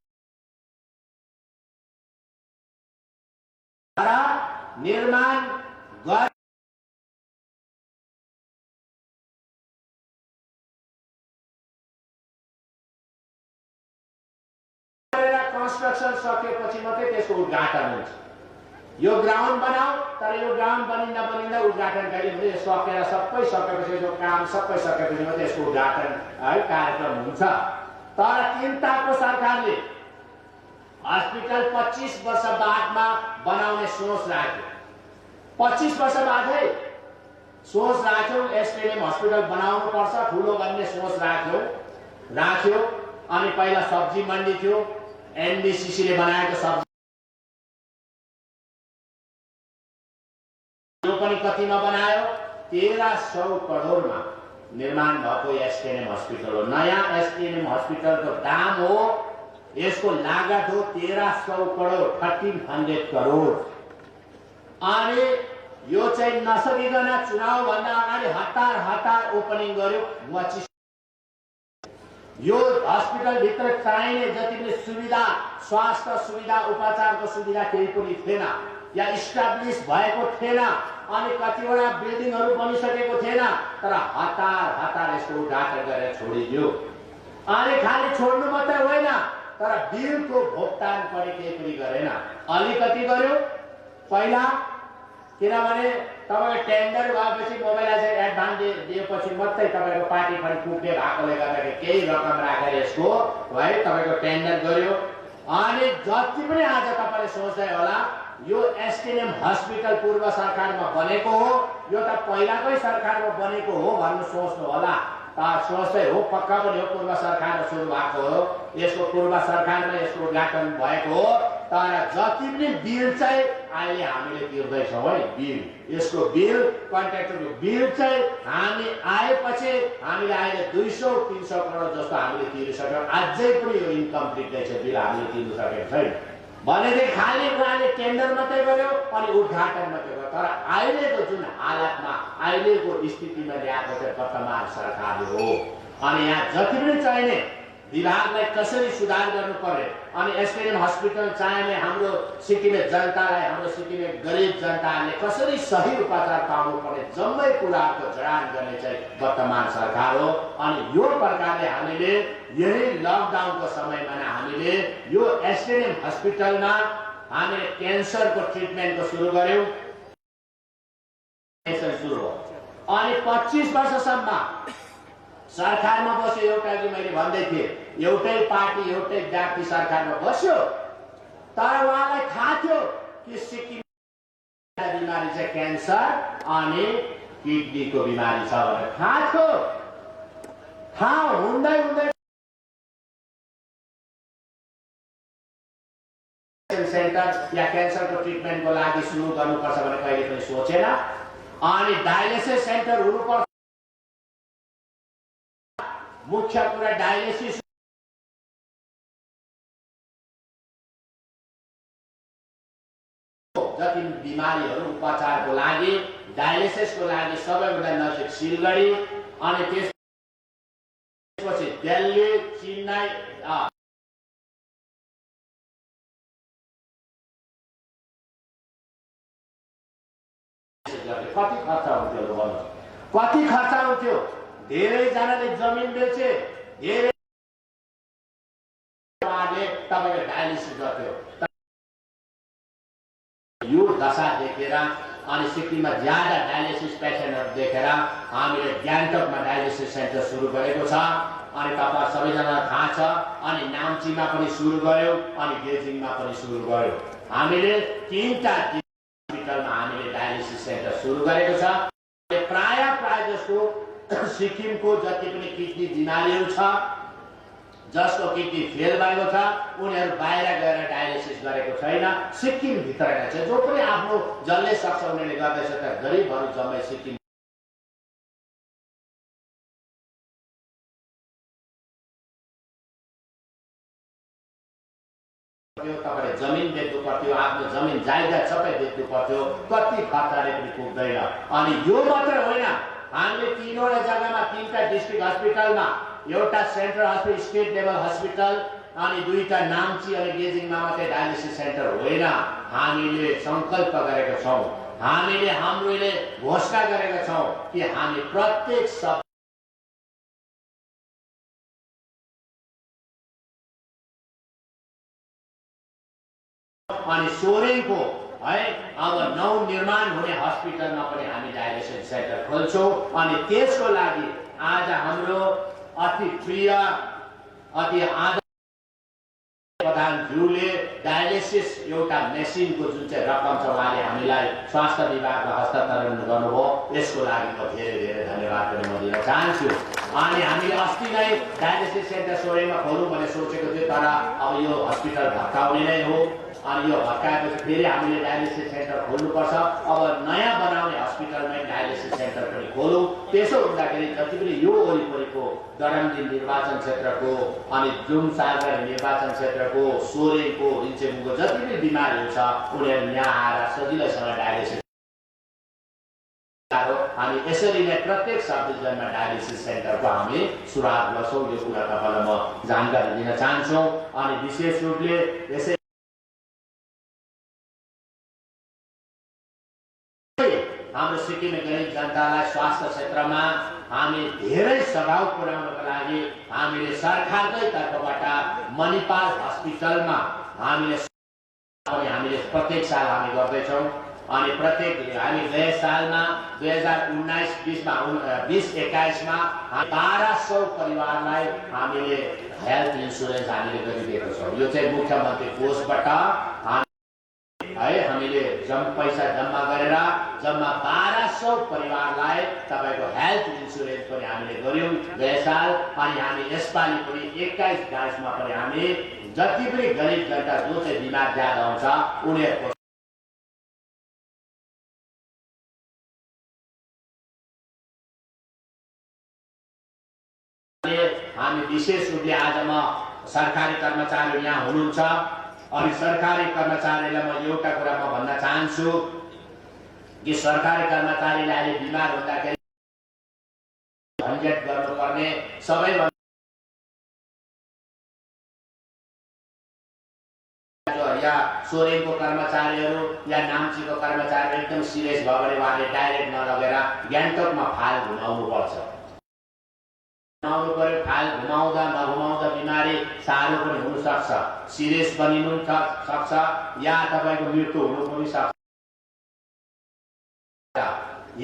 निर्माण कंस्ट्रक्सन सकेपछि मात्रै त्यसको उद्घाटन हुन्छ। यो ग्राउन्ड बनाऊ, तर यो ग्राउन्ड बनिँदा उद्घाटन कहिले हुन्छ? सकेर सबै सकेपछि, यो काम सबै सकेपछि मात्रै यसको उद्घाटन कार्यक्रम हुन्छ। तर चिन्ताको सरकारले हस्पिटल 25 वर्ष बादमा बनाउने सोच राख्यो। 25 वर्ष बादै सोच राख्यो एसटिएनएम हस्पिटल बनाउनु पर्छ, ठुलो भन्ने सोच राख्यो। अनि पहिला सब्जी मण्डी थियो, एनबीसीसीले बनाएको सब्जी यो पनि कतिमा बनायो? 1300 करोडमा निर्माण भएको एसटिएनएम हस्पिटल हो। नयाँ एसटिएनएम हस्पिटलको दाम हो, यसको लागत हो 1300 करोड, 1300 करोड। अनि यो चाहिँ नसकिकन चुनाव भन्दा अगाडि हतार ओपनिङ गर्यो। 25 यो हस्पिटल भित्र चाहिने जति पनि सुविधा, स्वास्थ्य सुविधा, उपचारको सुविधा केही पनि थिएन, या इस्टाब्लिश भएको थिएन। अनि कतिवटा बिल्डिङहरू बनिसकेको थिएन, तर हतार यसको उद्घाटन गरेर छोडिदियो। अनि खाली छोड्नु मात्रै होइन, तर बिलको भुक्तान पनि केही पनि गरेन। अलिकति गर्यो पहिला, किनभने तपाईको टेन्डर भएपछि मोबाइलाइजेसन एडभान्स दिएपछि मात्रै तपाईको पार्टी फन्ड पुग्ने भएकोले गर्दाखेरि केही रकम राखेर यसको है तपाईको टेन्डर गर्यो। अनि जति पनि आज तपाईले सोच्दै होला यो एसटिएनएम हस्पिटल पूर्व सरकारमा बनेको हो, यो त पहिलाकै सरकारमा बनेको हो भन्नु सोच्नु होला। सोच्दै हो, पक्का पनि हो पूर्व सरकारमा सुरु भएको हो, यसको पूर्व सरकारमा यसको उद्घाटन भएको हो। तर जति पनि बिल चाहिँ अहिले हामीले तिर्दैछौँ है बिल, यसको बिल कन्ट्र्याक्टरको बिल चाहिँ हामी आएपछि हामीले अहिले 200-300 करोड जस्तो हामीले तिरिसक्यौँ। अझै पनि यो इन्कम्प्लिट नै छ, बिल हामीले तिर्न सकेको छैन। भनेदेखि खाली उहाँले टेन्डर मात्रै गर्यो अनि उद्घाटन मात्रै गर्यो। तर अहिलेको जुन हालतमा अहिलेको स्थितिमा ल्याएको चाहिँ वर्तमान सरकारले हो। अनि यहाँ जति पनि चाहिने विभागलाई कसरी सुधार गर्नु पर्यो, अनि एसकेएम हस्पिटल चाहिने हाम्रो सिक्किमे जनतालाई, हाम्रो सिक्किमे गरिब जनताले कसरी सही उपचार पाउनु पर्ने जम्मै कुराको जडान गर्ने चाहिँ वर्तमान सरकार हो। अनि यो प्रकारले हामीले यही लकडाउनको समयमा हामीले यो एसकेएम हस्पिटलमा हामीले क्यान्सरको ट्रिटमेन्टको सुरु गर्यौं। सुरु हो अनि 25 वर्षसम्म सरकारमा बस्यो। एउटा कि मैले भन्दै थिएँ, एउटै पार्टी एउटै व्यक्ति सरकारमा बस्यो, तर उहाँलाई थाहा थियो कि सिक्किम बिमारी चाहिँ क्यान्सर अनि किडनीको बिमारी छ भनेर थाहा थियो। थाहा हुँदै हुँदै सेन्टर या क्यान्सरको ट्रिटमेन्टको लागि सुरु गर्नुपर्छ भनेर कहिले पनि सोचेन। अनि डायलिसिस सेन्टर हुनुपर्छ, मुख्य कुरा डायलिसिस जति बिमारीहरू उपचारको लागि डायलिसिसको लागि सबैभन्दा नजिक सिलगढी अनि त्यसपछि दिल्ली, चेन्नई कति खर्च हुन्थ्यो भन्नु, कति खर्च हुन्थ्यो। धेरैजनाले जमिन बेचे, धेरै तपाईले डायलिसिस गर्थ्यो। यो दशा देखेर अनि सिक्किममा ज्यादा डायलिसिस पेसेन्टहरू देखेर हामीले गान्तोकमा डायलिसिस सेन्टर सुरु गरेको छ। अनि तपाईहरु सबैजनालाई थाहा छ। अनि नाम्चीमा पनि सुरु गर्यो अनि गेजिङमा पनि सुरु गर्यो। हामीले 3टा हस्पिटलमा हामीले डायलिसिस सेन्टर सुरु गरेको छ। प्राय जस्तो सिक्किमको जति पनि किडनी बिमारीहरू छ, जसको किडनी फेल भएको छ, उनीहरू बाहिर गएर डायलिसिस गरेको छैन, सिक्किम भित्र नै छ। जो पनि आफ्नो जसले सक्छ उनीहरूले गर्दैछ। त गरिबहरू जम्मै सिक्किम तपाईले जमिन बेच्नु पर्थ्यो, आफ्नो जमिन जायदाद सबै बेच्नु पर्थ्यो, कति खर्चले पनि पुग्दैन। अनि यो मात्र होइन, हामीले 3वटा जग्गामा 3टा डिस्ट्रिक्ट हस्पिटलमा एउटा central hospital state level hospital अनि 2टा नाम्ची अनि गेजिङमा मात्रै डायलिसिस सेन्टर होइन, हामीले संकल्प गरेका छौं। हामीले हाम्रोले घोषणा गरेका छौं कि हामी प्रत्येक अनि सोरेङको है अब नवनिर्माण हुने हस्पिटलमा पनि हामी डायलिसिस सेन्टर खोल्छौं। अनि त्यसको लागि आज हाम्रो अति प्रिय अति आदरणीय प्रधानज्यूले डायलिसिस एउटा मेसिनको जुन चाहिँ रकम छ उहाँले हामीलाई स्वास्थ्य विभागमा हस्तान्तरण गर्नुभयो। यसको लागि म धेरै धन्यवाद पनि म दिन चाहन्छु। अनि हामीले अस्ति नै डायलिसिस सेन्टर सोरेङमा खोलौँ भनेर सोचेको थियो, तर अब यो हस्पिटल भत्काउने नै हो। अनि यो भत्काएपछि फेरि हामीले डायलिसिस सेन्टर खोल्नुपर्छ। अब नयाँ बनाउने हस्पिटलमै डायलिसिस सेन्टर पनि खोलौँ। त्यसो हुँदाखेरि जति पनि यो वरिपरिको दरमदिन निर्वाचन क्षेत्रको अनि जुम सालबारी निर्वाचन क्षेत्रको सोरेङको रिन्चेबुङको जति पनि बिमारीहरू छ उनीहरू यहाँ आएर सजिलैसँग डायलिसिस हामी यसरी नै प्रत्येक सब डिभिजनमा डायलिसिस सेन्टरको हामी सुरुवात गर्छौँ। यो कुरा तपाईँलाई म जानकारी दिन चाहन्छु। अनि विशेष रूपले यसै हाम्रो सिक्किमे गरिब जनतालाई स्वास्थ्य क्षेत्रमा हामी धेरै सघाउ पुर्याउनको लागि हामीले सरकारकै तर्फबाट मणिपाल हस्पिटलमा हामीले प्रत्येक साल हामी गर्दैछौँ। अनि प्रत्येक हामी गए सालमा 2019-20 मा 1200 परिवारलाई हामीले हेल्थ इन्स्योरेन्स हामीले गरिदिएको छौँ। यो चाहिँ मुख्यमन्त्री कोषबाट है हामीले पैसा जम्मा गरेर जम्मा 1200 परिवारलाई तपाईको हेल्थ इन्स्योरेन्स पनि हामीले गर्यौं गए साल। अनि हामी यसपालि पनि 21-22 मा पनि हामी जति पनि गरिब जनता जो चाहिँ बिमार ज्यादा हुन्छ उनीहरुको हामी विशेष रूपले आज म सरकारी कर्मचारी यहाँ हुनुहुन्छ अनि सरकारी कर्मचारीलाई म एउटा कुरा म भन्न चाहन्छु कि सरकारी कर्मचारीले अहिले बिमार हुँदाखेरि झन्झट गर्नुपर्ने सबैभन्दा या सोरेङको कर्मचारीहरू या नाम्चीको कर्मचारीहरू एकदम सिरियस भयो भने उहाँले डाइरेक्ट नलगेर गान्तोकमा फाल घुमाउनु पर्छ। घुमाउनु पर्यो, फाल घुमाउँदा नघुमाउँदा बिमारी साह्रो पनि हुन सक्छ, सिरियस बनिनु सक्छ या तपाईको मृत्यु हुनु पनि सक्छ।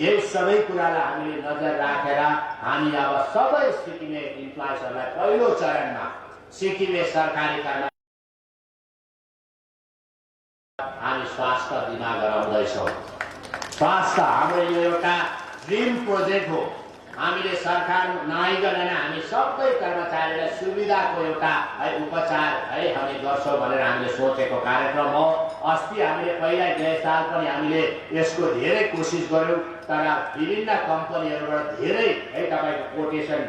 यही सबै कुरालाई हामीले नजर राखेर हामी अब सबै सिक्किमे इम्प्लोइजहरुलाई पहिलो चरणमा सिक्किमे सरकारी कर्मचारी हामी स्वास्थ्य बीमा गराउँदैछौँ। स्वास्थ्य हाम्रो यो एउटा ड्रिम प्रोजेक्ट हो। हामीले सरकार नआइकन हामी सबै कर्मचारीलाई सुविधाको एउटा उपचार हामी गर्छौँ भनेर हामीले सोचेको कार्यक्रम हो। अस्ति हामीले पहिला गए साल पनि हामीले यसको धेरै कोसिस गर्यौं तर विभिन्न कम्पनीहरुबाट धेरै तपाईको कोटेसन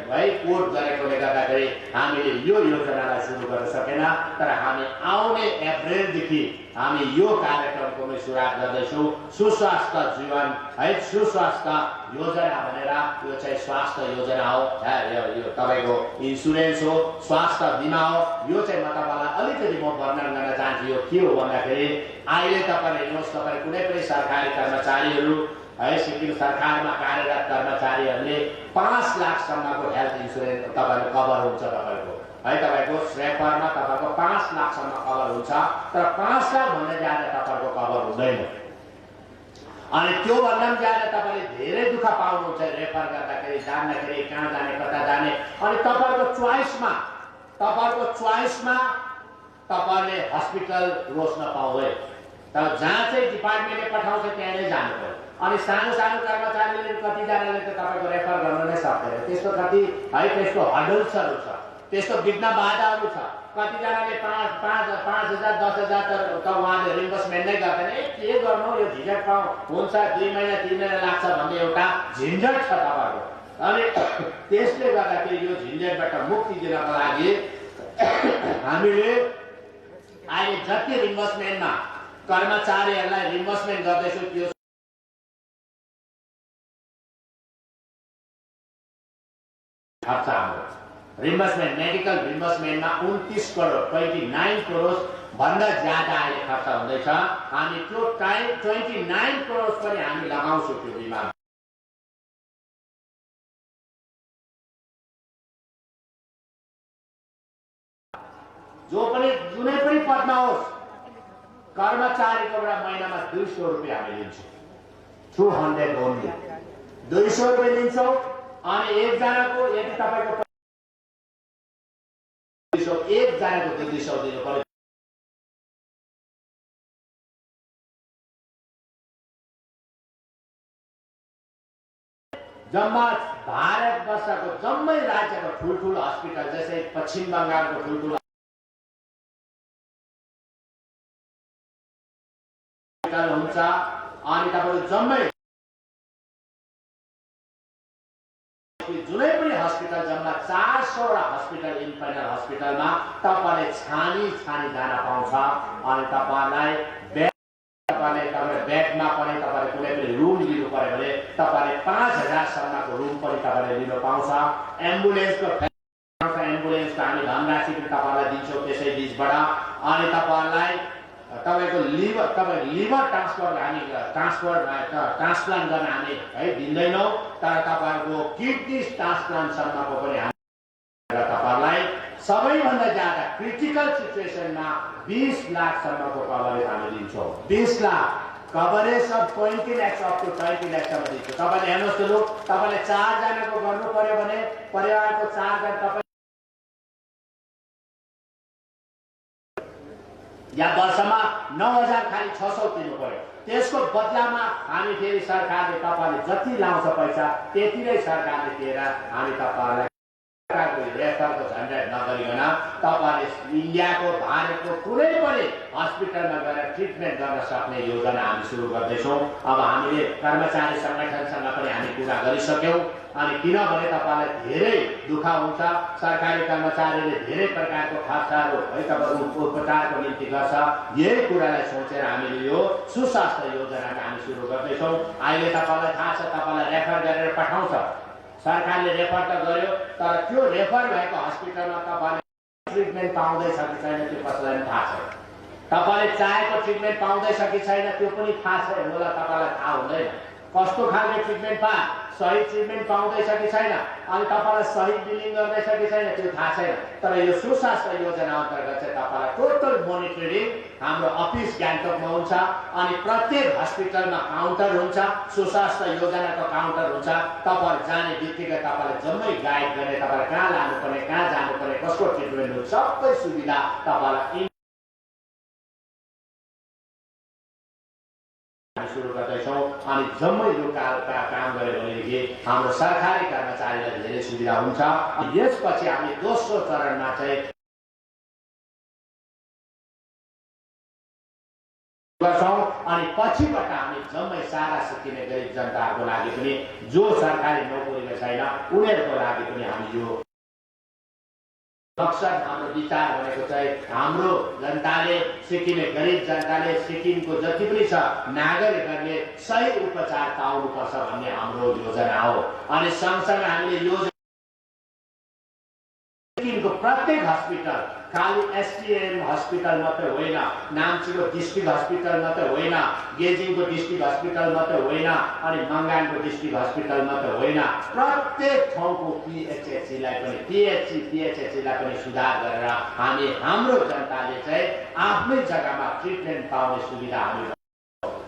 कोट गरेकोले गर्दाखेरि हामीले यो योजनालाई सुरु गर्न सकेन। तर हामी आउने अप्रिल देखि हामी यो कार्यक्रमको सुरुवात गर्दैछौँ। सुस्वास्थ्य जीवन सुस्वास्थ्य योजना भनेर यो चाहिँ स्वास्थ्य योजना हो, यो तपाईको इन्स्योरेन्स हो, स्वास्थ्य बीमा हो। यो चाहिँ म तपाईलाई अलिकति म वर्णन गर्न चाहन्छु यो के हो भन्दाखेरि अहिले तपाईले हेर्नुहोस् तपाईँ कुनै पनि सरकारी कर्मचारीहरू सिक्किम सरकारमा कार्यरत कर्मचारीहरूले 5 लाख सम्मको हेल्थ इन्स्योरेन्स तपाईको कभर हुन्छ। तपाईको स्रेपरमा तपाईको 5 लाख सम्म कभर हुन्छ तर 5 लाख भन्दा ज्यादा तपाईको कभर हुँदैन। अनि त्यो भन्दा पनि ज्यादा तपाईले धेरै दुःख पाउनुहुन्छ रेफर गर्दाखेरि, जान्दाखेरि, कहाँ जाने कता जाने। अनि तपाईको च्वाइसमा तपाईले हस्पिटल रोज्न पाउँदै तर जहाँ चाहिँ डिपार्टमेन्टले पठाउँछ त्यहाँ नै जानु पर्यो। अनि सानो सानो कर्मचारीले कतिजनाले त तपाईको रेफर गर्न नै सक्दैन। त्यस्तो कति त्यसको हडल्सहरू छ, त्यस्तो विघ्न बाधाहरू छ। कतिजनाले 5,000 10,000 त उहाँले रिम्बर्समेन्ट नै गर्दैन। के गर्नु यो झिझट हुन्छ 2 महिना 3 महिना लाग्छ भन्ने एउटा झिन्झट छ तपाईको। अनि त्यसले गर्दाखेरि यो झिन्झटबाट मुक्ति दिनको लागि हामीले अहिले जति रिम्बर्समेन्टमा कर्मचारीहरूलाई रिम्बर्समेन्ट गर्दैछौँ त्यो खर्च हाम्रो रिम्बर्समेन्ट मेडिकल रिम्बर्समेन्टमा 29 करोड 29 करोड भन्दा ज्यादा अहिले खर्च हुँदैछ। हामी त्यो 29 करोड पनि हामी लगाउँछौँ त्यो बिमा। जो पनि जुनै पनि पदमा होस् कर्मचारीकोबाट महिनामा 200 रुपैयाँ हामी लिन्छौँ। 200 ओन्ली 200 रुपैयाँ लिन्छौँ। अनि एकजनाको यदि तपाईको 200 एकजनाको 200 दिनु पर्यो। जम्मा भारतवर्षको जम्मै राज्यको ठुल्ठुलो हस्पिटल जस्तै पश्चिम बंगालको ठुल्ठुलो हस्पिटल हुन्छ। अनि तपाईको जम्मै जुनै पनि हस्पिटल जम्मा 400 वटा हस्पिटल इन्फाइनल हस्पिटलमा तपाईले छानी जान पाउँछ। अनि तपाईलाई बेडमा पनि तपाईले कुनै पनि रुम लिनु पर्यो भने तपाईले 5,000 सम्मको रुम पनि तपाईले लिन पाउँछ। एम्बुलेन्सको हामी धनराशि पनि तपाईलाई दिन्छौँ त्यसै बीचबाट। अनि तपाईको लिभर ट्रान्सप्लान्ट गर्न हामी दिँदैनौँ तर तपाईको किडनी ट्रान्सप्लान्ट सम्मको पनि हामी तपाईलाई सबैभन्दा ज्यादा क्रिटिकल सिचुएसनमा 20 लाख सम्मको कभरेज हामी दिन्छौँ। 20 lakh coverage of 20 lakh up to 20 लाखसम्म दिन्छौँ। तपाईले हेर्नुहोस् त लु तपाईले 4 जनाको गर्नु पर्यो भने परिवारको 4 जना तपाईँ या वर्षमा 9,000 खाली 600 दिनु पर्यो। त्यसको बदलामा हामी फेरि सरकारले तपाईले जति लाउँछ पैसा त्यति नै सरकारले दिएर हामी तपाईलाई रेफरको झन्झट नगरिकन तपाईले इन्डियाको भारतको कुनै पनि हस्पिटलमा गएर ट्रिटमेन्ट गर्न सक्ने योजना हामी सुरु गर्दैछौँ। अब हामीले कर्मचारी संगठनसँग पनि हामी कुरा गरिसक्यौँ। अनि किनभने तपाईलाई धेरै दुःख हुन्छ, सरकारी कर्मचारीले धेरै प्रकारको खर्चहरू है तपाईको उपचारको निम्ति गर्छ। यही कुरालाई सोचेर हामीले यो सुस्वास्थ्य योजना हामी सुरु गर्दैछौँ। अहिले तपाईलाई थाहा छ, तपाईलाई रेफर गरेर पठाउँछ, सरकारले रेफर त गर्यो, तर त्यो रेफर भएको हस्पिटलमा तपाईले ट्रिटमेन्ट पाउँदैछ कि छैन त्यो कसैलाई पनि थाहा छैन। तपाईले चाहेको ट्रिटमेन्ट पाउँदैछ कि छैन त्यो पनि थाहा छैन होला, तपाईलाई थाहा हुँदैन। कस्तो खालको ट्रिटमेन्ट सही ट्रिटमेन्ट पाउँदैछ कि छैन अनि तपाईलाई सही बिलिङ गर्दैछ कि छैन त्यो थाहा छैन। तर यो सुस्वास्थ्य योजना अन्तर्गत चाहिँ तपाईलाई टोटल मोनिटरिङ हाम्रो अफिस गान्तोकमा हुन्छ अनि प्रत्येक हस्पिटलमा काउन्टर हुन्छ, सुस्वास्थ्य योजनाको काउन्टर हुन्छ। तपाईहरु जाने बित्तिकै तपाईलाई जम्मै गाइड गर्ने, तपाईलाई कहाँ लानुपर्ने, कहाँ जानुपर्ने, कसको ट्रिटमेन्ट हुन्छ, सबै सुविधा तपाईलाई सुरु गर्दैछौँ। अनि जम्मै यो काम गऱ्यो भनेदेखि हाम्रो सरकारी कर्मचारीलाई धेरै सुविधा हुन्छ। यसपछि हामी दोस्रो चरणमा चाहिँ गर्छौँ अनि पछिबाट हामी जम्मै सारा सिक्किमे गरिब जनताहरूको लागि पनि जो सरकारी नोकरीमा छैन उनीहरूको लागि पनि हामी यो मकसद हाम्रो विचार भनेको चाहिँ हाम्रो जनताले, सिक्किमे गरिब जनताले, सिक्किमको जति पनि छ नागरिकहरूले सही उपचार पाउनुपर्छ भन्ने हाम्रो योजना हो। अनि सँगसँगै हामीले योजना सिक्किमको प्रत्येक हस्पिटल खाली एसटीएम हस्पिटल मात्रै होइन, नाम्चीको डिस्ट्रिक्ट हस्पिटल मात्रै होइन, गेजिङको डिस्ट्रिक्ट हस्पिटल मात्रै होइन अनि मङ्गानको डिस्ट्रिक्ट हस्पिटल मात्रै होइन, प्रत्येक ठाउँको पिएचएचसीलाई पनि पिएचएचसीलाई पनि सुधार गरेर हामी हाम्रो जनताले चाहिँ आफ्नै जग्गामा ट्रिटमेन्ट पाउने सुविधा हामी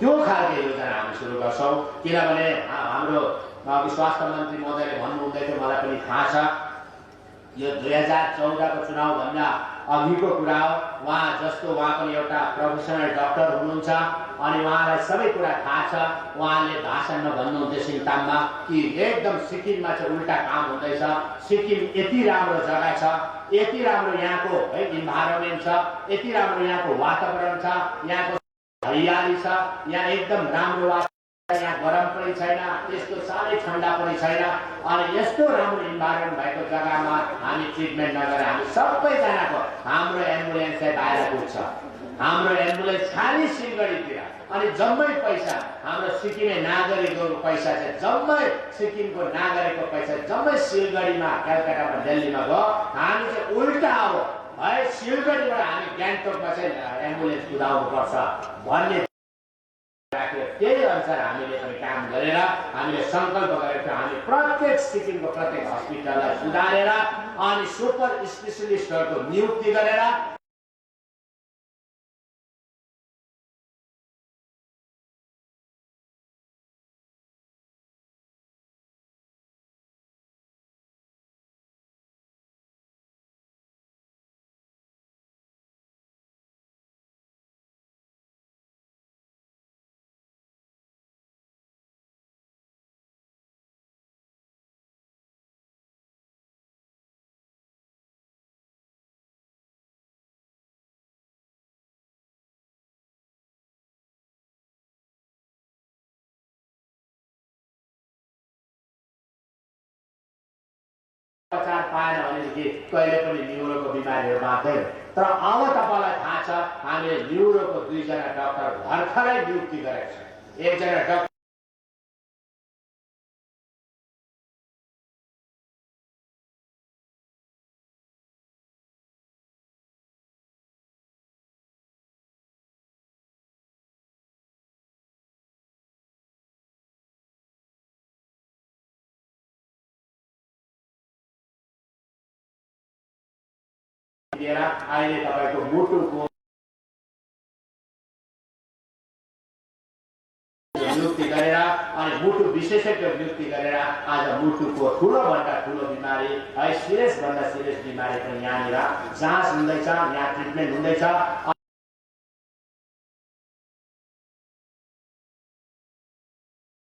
त्यो खालको योजना हामी सुरु गर्छौँ। किनभने हाम्रो स्वास्थ्य मन्त्री महोदयले भन्नुहुँदै थियो, मलाई पनि थाहा छ, यो 2014 को चुनावभन्दा अघिको कुरा हो। उहाँ जस्तो उहाँ पनि एउटा प्रोफेसनल डाक्टर हुनुहुन्छ अनि उहाँलाई सबै कुरा थाहा छ। उहाँले भाषणमा भन्नुहुन्थ्यो सिङताममा कि एकदम सिक्किममा चाहिँ उल्टा काम हुँदैछ, सिक्किम यति राम्रो जग्गा छ, यति राम्रो यहाँको है इन्भाइरोमेन्ट छ, यति राम्रो यहाँको वातावरण छ, यहाँको हरियाली छ, यहाँ एकदम राम्रो यहाँ गरम पनि छैन, त्यस्तो साह्रै ठन्डा पनि छैन अनि यस्तो राम्रो इन्भाइरोमेन्ट भएको जग्गामा हामी ट्रिटमेन्ट नगरेर हामी सबैजनाको हाम्रो एम्बुलेन्स चाहिँ बाहिर पुग्छ। हाम्रो एम्बुलेन्स खाली सिलगढीतिर अनि जम्मै पैसा हाम्रो सिक्किमे नागरिकको पैसा चाहिँ जम्मै सिक्किमको नागरिकको पैसा जम्मै सिलगढीमा, कलकत्तामा, दिल्लीमा गयो। हामी चाहिँ उल्टा हो है, सिलगढीबाट हामी गान्तोकमा चाहिँ एम्बुलेन्स कुदाउनु पर्छ भन्ने त्यही अनुसार हामीले पनि काम गरेर हामीले संकल्प गरेको हामी प्रत्येक सिक्किमको प्रत्येक हस्पिटललाई सुधारेर अनि सुपर स्पेशलिस्टहरूको नियुक्ति गरेर उपचार पाएन भनेदेखि कहिले पनि न्युरोको बिमारीहरू बाँच्दैन। तर अब तपाईँलाई थाहा छ हामीले न्युरोको 2 जना डाक्टर भर्खरै नियुक्ति गरेका छौँ। एकजना डाक्टर दिएर अहिले तपाईको मुटुको नियुक्ति गरेर अनि मुटु विशेषज्ञ नियुक्ति गरेर आज मुटुको ठुलोभन्दा ठुलो बिमारी है सिरियस भन्दा सिरियस बिमारी पनि यहाँनिर जाँच हुँदैछ, यहाँ ट्रिटमेन्ट हुँदैछ।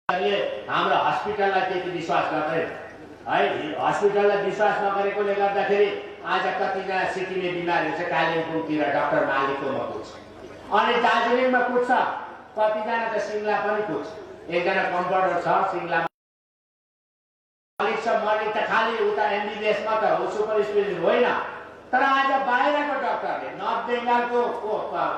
हाम्रो हस्पिटललाई त्यति विश्वास गर्दैन है। हस्पिटललाई विश्वास नगरेकोले गर्दाखेरि आज कतिजना सिक्किमे बिमारीहरू चाहिँ कालिम्पोङतिर डाक्टर मालिककोमा पुग्छ, अनि दार्जिलिङमा पुग्छ, कतिजना त सिङ्गला पनि पुग्छ। एकजना कम्पाउन्डर छ सिङ्गलामा, मालिक छ, मालिक त खालि उता एमबिबिएस मा त हो, सुपर स्पेशलिस्ट होइन। तर आज बाहिरको डाक्टरले, नर्थ बेङ्गालको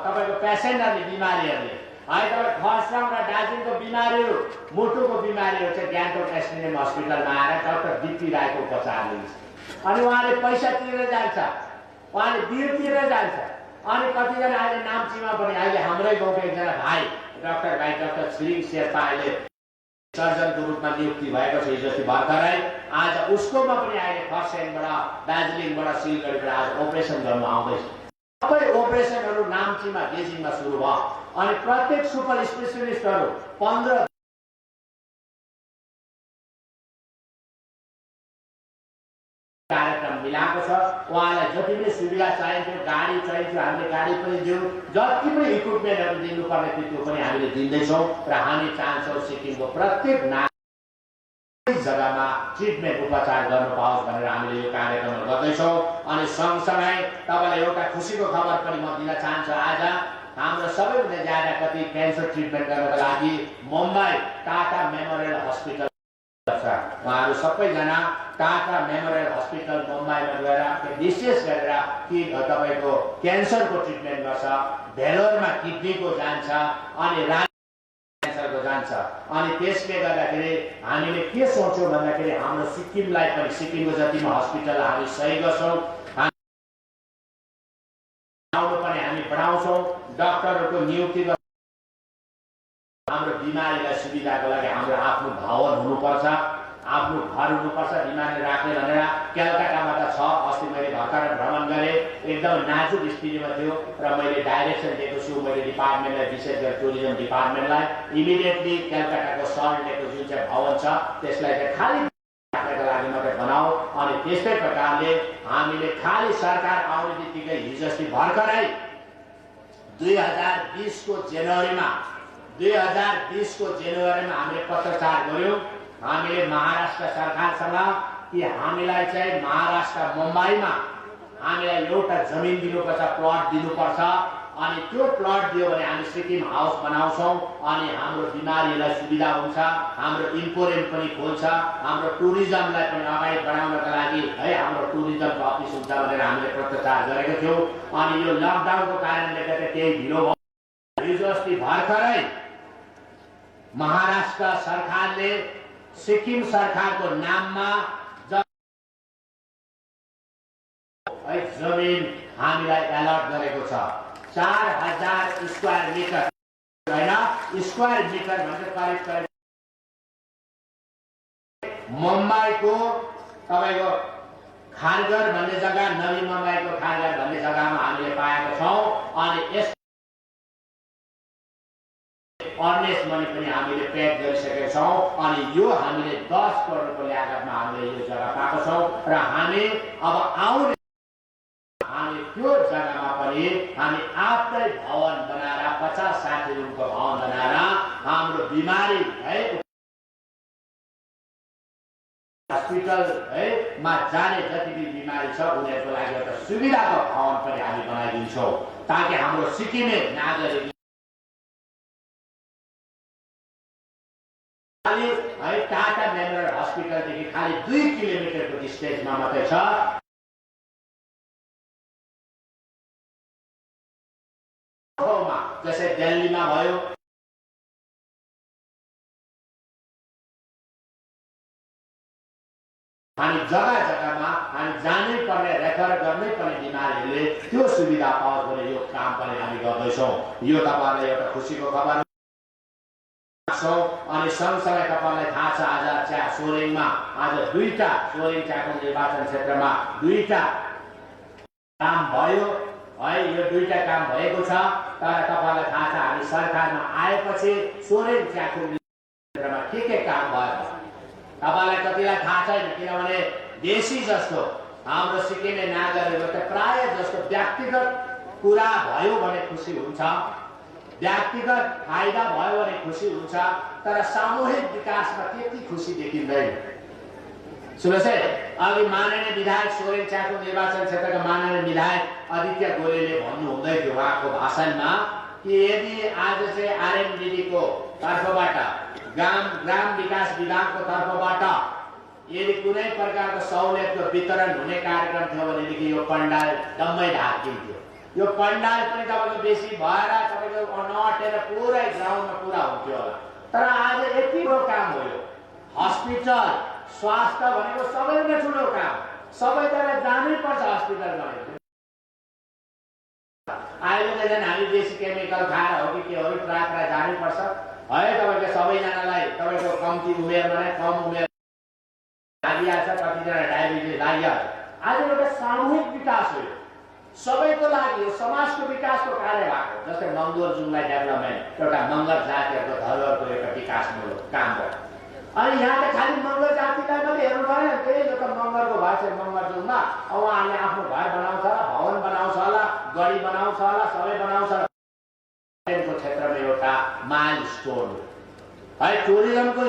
तपाईँको पेसेन्टहरूले, बिमारीहरूले है, तपाईँ खरसाङ र दार्जिलिङको बिमारीहरू, मुटुको बिमारीहरू चाहिँ गान्तोक एसएनएम हस्पिटलमा आएर डाक्टर बिपी राईको उपचार लिन्छ, अनि उहाँले पैसा तिरेर जान्छ, उहाँले बिल तिरेर जान्छ। अनि कतिजना अहिले नाम्चीमा पनि अहिले हाम्रै गाउँको एकजना भाइ डाक्टर छिरिङ शेर्पा अहिले सर्जनको रूपमा नियुक्ति भएको छ हिजोस्ति भर्खरै। आज उसकोमा पनि अहिले खरसाङबाट, दार्जिलिङबाट, सिलगढीबाट आज अपरेसन गर्नु आउँदैछ। सबै अपरेसनहरू नाम्चीमा, गेजिङमा सुरु भयो, अनि प्रत्येक सुपर स्पेशलिस्टहरू 15 कार्यक्रम मिलाएको छ। उहाँलाई जति पनि सुविधा चाहिन्छ, गाडी चाहिन्छ, हामीले गाडी पनि दिउँ, जति पनि इक्विपमेन्टहरू दिनुपर्ने त्यो पनि हामीले दिँदैछौँ। र हामी चाहन्छौँ सिक्किमको प्रत्येक जग्गामा ट्रिटमेन्ट उपचार गर्नु पाओस् भनेर हामीले यो कार्यक्रमहरू गर्दैछौँ। अनि सँगसँगै तपाईँलाई एउटा खुसीको खबर पनि म दिन चाहन्छु। आज हाम्रो सबैभन्दा ज्यादा कति क्यान्सर ट्रिटमेन्ट गर्नको लागि मुम्बई टाटा मेमोरियल हस्पिटल छ। उहाँहरू सबैजना टाटा मेमोरियल हस्पिटल मुम्बईमा गएर विशेष गरेर कि तपाईँको क्यान्सरको ट्रिटमेन्ट गर्छ, भेलोरमा किडनीको जान्छ, अनि क्यान्सरको जान्छ। अनि त्यसले गर्दाखेरि हामीले के सोच्छौँ भन्दाखेरि हाम्रो सिक्किमलाई पनि, सिक्किमको जतिमा हस्पिटल हामी सही गर्छौँ, पनि हामी बढाउँछौँ, डाक्टरहरूको नियुक्ति गर्छौँ। हाम्रो बिमारीलाई सुविधाको लागि हाम्रो आफ्नो भवन हुनुपर्छ, आफ्नो घर हुनुपर्छ, बिमारी राख्ने भनेर। कलकत्तामा त छ, अस्ति मैले भर्खर भ्रमण गरेँ, एकदम नाजुक स्थितिमा थियो र मैले डाइरेक्सन दिएको छु मैले डिपार्टमेन्टलाई, विशेष गरी टुरिज्म डिपार्टमेन्टलाई, इमिडिएटली कलकत्ताको सल्ट लेकको जुन चाहिँ भवन छ त्यसलाई चाहिँ खाली राख्नको लागि मात्रै बनाऊ। अनि त्यस्तै प्रकारले हामीले खाली सरकार आउने बित्तिकै हिजोस्ति भर्खरै 2020 को जनवरीमा हामीले पत्रचार गर्यौँ। हामीले महाराष्ट्र सरकारसँग कि हामीलाई चाहिँ महाराष्ट्र मुम्बईमा हामीलाई एउटा जमिन दिनुपर्छ, प्लट दिनुपर्छ, अनि त्यो प्लट दियो भने हामी सिक्किम हाउस बनाउँछौँ, अनि हाम्रो बिमारीहरूलाई सुविधा हुन्छ, हाम्रो इम्पोरियम पनि खोल्छ, हाम्रो टुरिज्मलाई पनि अगाडि बढाउनका लागि है हाम्रो टुरिज्मको अफिस हुन्छ भनेर हामीले पत्रचार गरेको थियौँ। अनि यो लकडाउनको कारणले गर्दा केही ढिलो भयो। हिजो अस्ति भर्खरै महाराष्ट्र सरकारले सिक्किम सरकारको नाममा जमिन हामीलाई अलर्ट गरेको छ। 4000 स्क्वायर मिटर होइन, स्क्वायर मिटर भन्दा करिब मुम्बईको तपाईँको खारघर भन्ने जग्गा, नवी मुम्बईको खारघर भन्ने जग्गामा हामीले पाएको छौँ। अनि यस अर्नेस मनी पनि हामीले पेड गरिसकेका छौँ। अनि यो हामीले 10 करोडको लागतमा हामीले यो जग्गा पाएको छौँ र हामी अब आउने हामी त्यो जग्गामा पनि हामी आफ्नै भवन बनाएर 50-60 रुमको भवन बनाएर हाम्रो बिमारी है हस्पिटल है मा जाने जति पनि बिमारी छ उनीहरूको लागि एउटा सुविधाको भवन पनि हामी बनाइदिन्छौँ, ताकि हाम्रो सिक्किमे नागरिक है टाटा मेमोरियल हस्पिटलदेखि खालि 2 किलोमिटरको डिस्टेन्समा मात्रै छ। जस्तै दिल्लीमा भयो, हामी जग्गा जग्गामा हामी जानै पर्ने, रेफर गर्नै पर्ने बिमारीहरूले त्यो सुविधा पाओस् भने यो काम पनि हामी गर्दैछौँ। यो तपाईँहरूलाई एउटा खुसीको खबर। अनि सँगसँगै तपाईँलाई थाहा छ आज सोरेङमा आज 2टा सोरेङ च्याखुङ निर्वाचन क्षेत्रमा 2टा काम भयो है। यो 2टा काम भएको छ। तर तपाईँलाई थाहा छ हामी सरकारमा आएपछि सोरेङ च्याखुङ क्षेत्रमा के काम भयो तपाईँलाई कतिलाई थाहा छैन, किनभने देशी जस्तो हाम्रो सिक्किमे नागरिकहरू त प्राय जस्तो व्यक्तिगत कुरा भयो भने खुसी हुन्छ, व्यक्तिगत फाइदा भयो भने खुसी हुन्छ, तर सामूहिक विकासमा त्यति खुसी देखिँदैन। सुन्नुहोस् है, अघि माननीय विधायक सोरेङ च्याखुङ निर्वाचन क्षेत्रका माननीय विधायक आदित्य गोलेले भन्नुहुँदै थियो उहाँको भाषणमा कि यदि आज चाहिँ आरएमडीडीको तर्फबाट ग्राम विकास विभागको तर्फबाट यदि कुनै प्रकारको सहुलियतको वितरण हुने कार्यक्रम थियो भनेदेखि यो पण्डाल डम्मै ढाकिन्थ्यो। यो पण्डाल पनि तपाईँको बेसी भएर तपाईँको नअटेर पुरै ग्राउन्डमा पुरा हुन्थ्यो होला। तर आज यति ठुलो काम हो यो हस्पिटल, स्वास्थ्य भनेको सबैभन्दा ठुलो काम, सबैजना जानै पर्छ हस्पिटल भनेको। अहिले त झन् हामी बेसी केमिकल खाएर हो कि के हो प्रायः जानै पर्छ है। तपाईँको सबैजनालाई तपाईँको कम्ती उमेरमा नै कम उमेर लागिहाल्छ, कतिजना डायबिटिज लागिहाल्छ। आज एउटा सामूहिक विकास हो, सबैको लागि यो समाजको विकासको कार्य भएको। जस्तै मङ्गोरजुङलाई डेभलपमेन्ट एउटा मगर जातिहरूको धरोहरको एउटा विकासमूलक काम हो। अनि यहाँ त खालि मगर जातिलाई मात्रै हेर्नु परेन, त्यही एउटा मगरको घर छ मङ्गरजुङमा, अब उहाँले आफ्नो घर बनाउँछ होला, भवन बनाउँछ होला, गढी बनाउँछ होला, सबै बनाउँछ होला। क्षेत्रमा एउटा माइल स्टोन हो है, टुरिज्मको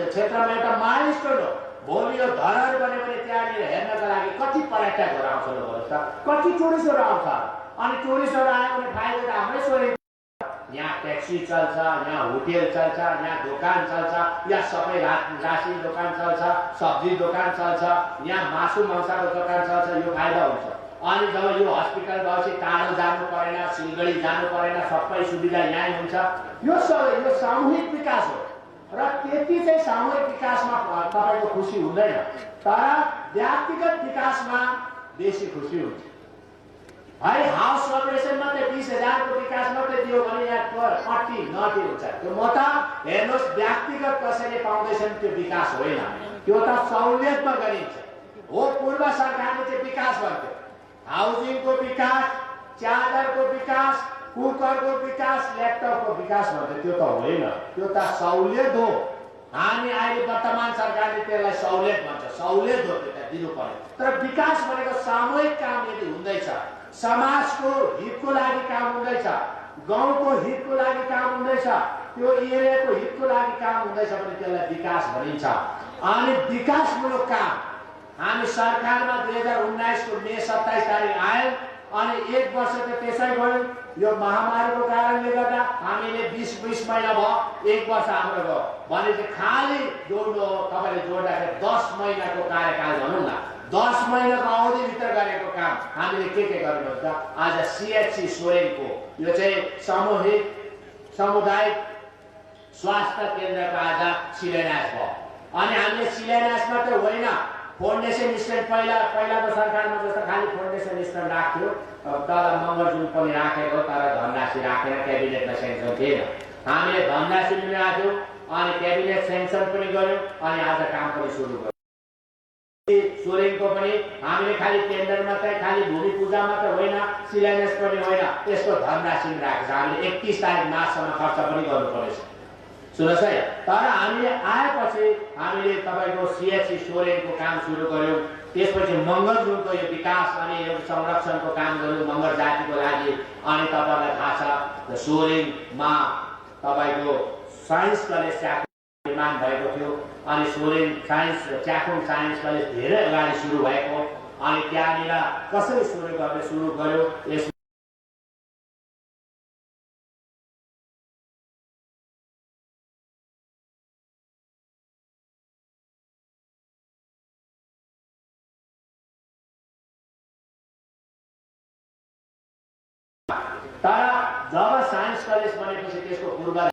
क्षेत्रमा एउटा माइल स्टोन हो। भोलि यो धरोहर बन्यो भने त्यहाँनिर हेर्नका लागि कति पर्यटकहरू आउँछ भन्नुहोस् त, कति टुरिस्टहरू आउँछ। अनि टुरिस्टहरू आयो भने फाइदा त हाम्रै सोरेङ। यहाँ ट्याक्सी चल्छ, यहाँ होटेल चल्छ, यहाँ दोकान चल्छ, यहाँ सबै रासिन दोकान चल्छ, सब्जी दोकान चल्छ, यहाँ मासु मांसको दोकान चल्छ। यो फाइदा हुन्छ। अनि जब यो हस्पिटल भएपछि टाढो जानु परेन, सिलगढी जानु परेन, सबै सुविधा यहीँ हुन्छ। यो सबै यो सामूहिक विकास हो र त्यति चाहिँ सामूहिक विकासमा तपाईँको खुसी हुँदैन, तर व्यक्तिगत विकासमा बेसी खुसी हुन्छ है। हाउस अपरेसन मात्रै 20,000 को विकास मात्रै दियो भने यहाँ अति नटी हुन्छ। त्यो म त हेर्नुहोस् व्यक्तिगत कसैले पाउँदैछन् त्यो विकास होइन, त्यो त सहुलियतमा गरिन्छ हो। पूर्व सरकारले चाहिँ विकास गर्थ्यो, हाउसिङको विकास, च्यादरको विकास, कुकरको विकास, ल्यापटपको विकास भन्छ, त्यो त होइन, त्यो त सहुलियत हो। हामी अहिले वर्तमान सरकारले त्यसलाई सहुलियत भन्छ, सहुलियत हो, त्यो त दिनु पर्यो। तर विकास भनेको सामूहिक काम यदि हुँदैछ, समाजको हितको लागि काम हुँदैछ, गाउँको हितको लागि काम हुँदैछ, त्यो एरियाको हितको लागि काम हुँदैछ भने त्यसलाई विकास भनिन्छ। अनि विकासमूलक काम हामी सरकारमा 2019 को मे 27 तारिक आयो। अनि 1 वर्ष त त्यसै गयो, यो महामारीको कारणले गर्दा हामीले 20 महिना भयो, 1 वर्ष हाम्रो भयो भने चाहिँ खाली जोड्नु हो। तपाईँले जोड्दाखेरि 10 महिनाको कार्यकाल भनौँ न, 10 महिनाको अवधिभित्र गरेको काम हामीले के गर्नुहुन्छ। आज सीएचसी सोरेङको यो चाहिँ सामूहिक सामुदायिक स्वास्थ्य केन्द्रको आज शिलान्यास भयो। अनि हामीले शिलान्यास मात्रै होइन, फाउन्डेसन स्ट्यान्ड पहिलाको सरकारमा जस्तो खालि फाउन्डेसन स्ट्यान्ड राख्थ्यो, तर मङ्गरजुङ पनि राखेको, तर धनराशि राखेर क्याबिनेटमा सेङ्सन थिएन। हामीले धनराशि पनि राख्यौँ अनि क्याबिनेट सेङ्सन पनि गर्यौँ अनि आज काम पनि सुरु गर्यौँ। सोरेङको पनि हामीले खालि टेन्डर मात्रै, खालि भूमि पूजा मात्रै होइन, शिलान्यास पनि होइन, यसको धनराशि पनि राखेको छ। हामीले 31 तारिक मार्चसम्म खर्च पनि गर्नु पर्नेछ। सुन्नुहोस् है, तर हामीले आएपछि हामीले तपाईँको सीएचसी सोरेङको काम सुरु गर्यौँ। त्यसपछि मङ्गरजुङको यो विकास अनि यो संरक्षणको काम गर्यौँ मङ्गर जातिको लागि। अनि तपाईँलाई थाहा छ सोरेङमा तपाईँको साइन्स कलेज च्याखुङ निर्माण भएको थियो। अनि सोरेङ च्याखुङ साइन्स कलेज धेरै अगाडि सुरु भएको। अनि त्यहाँनिर कसरी सुरु गर्यो यस तर जब साइन्स कलेज बनेपछि त्यसको पूर्व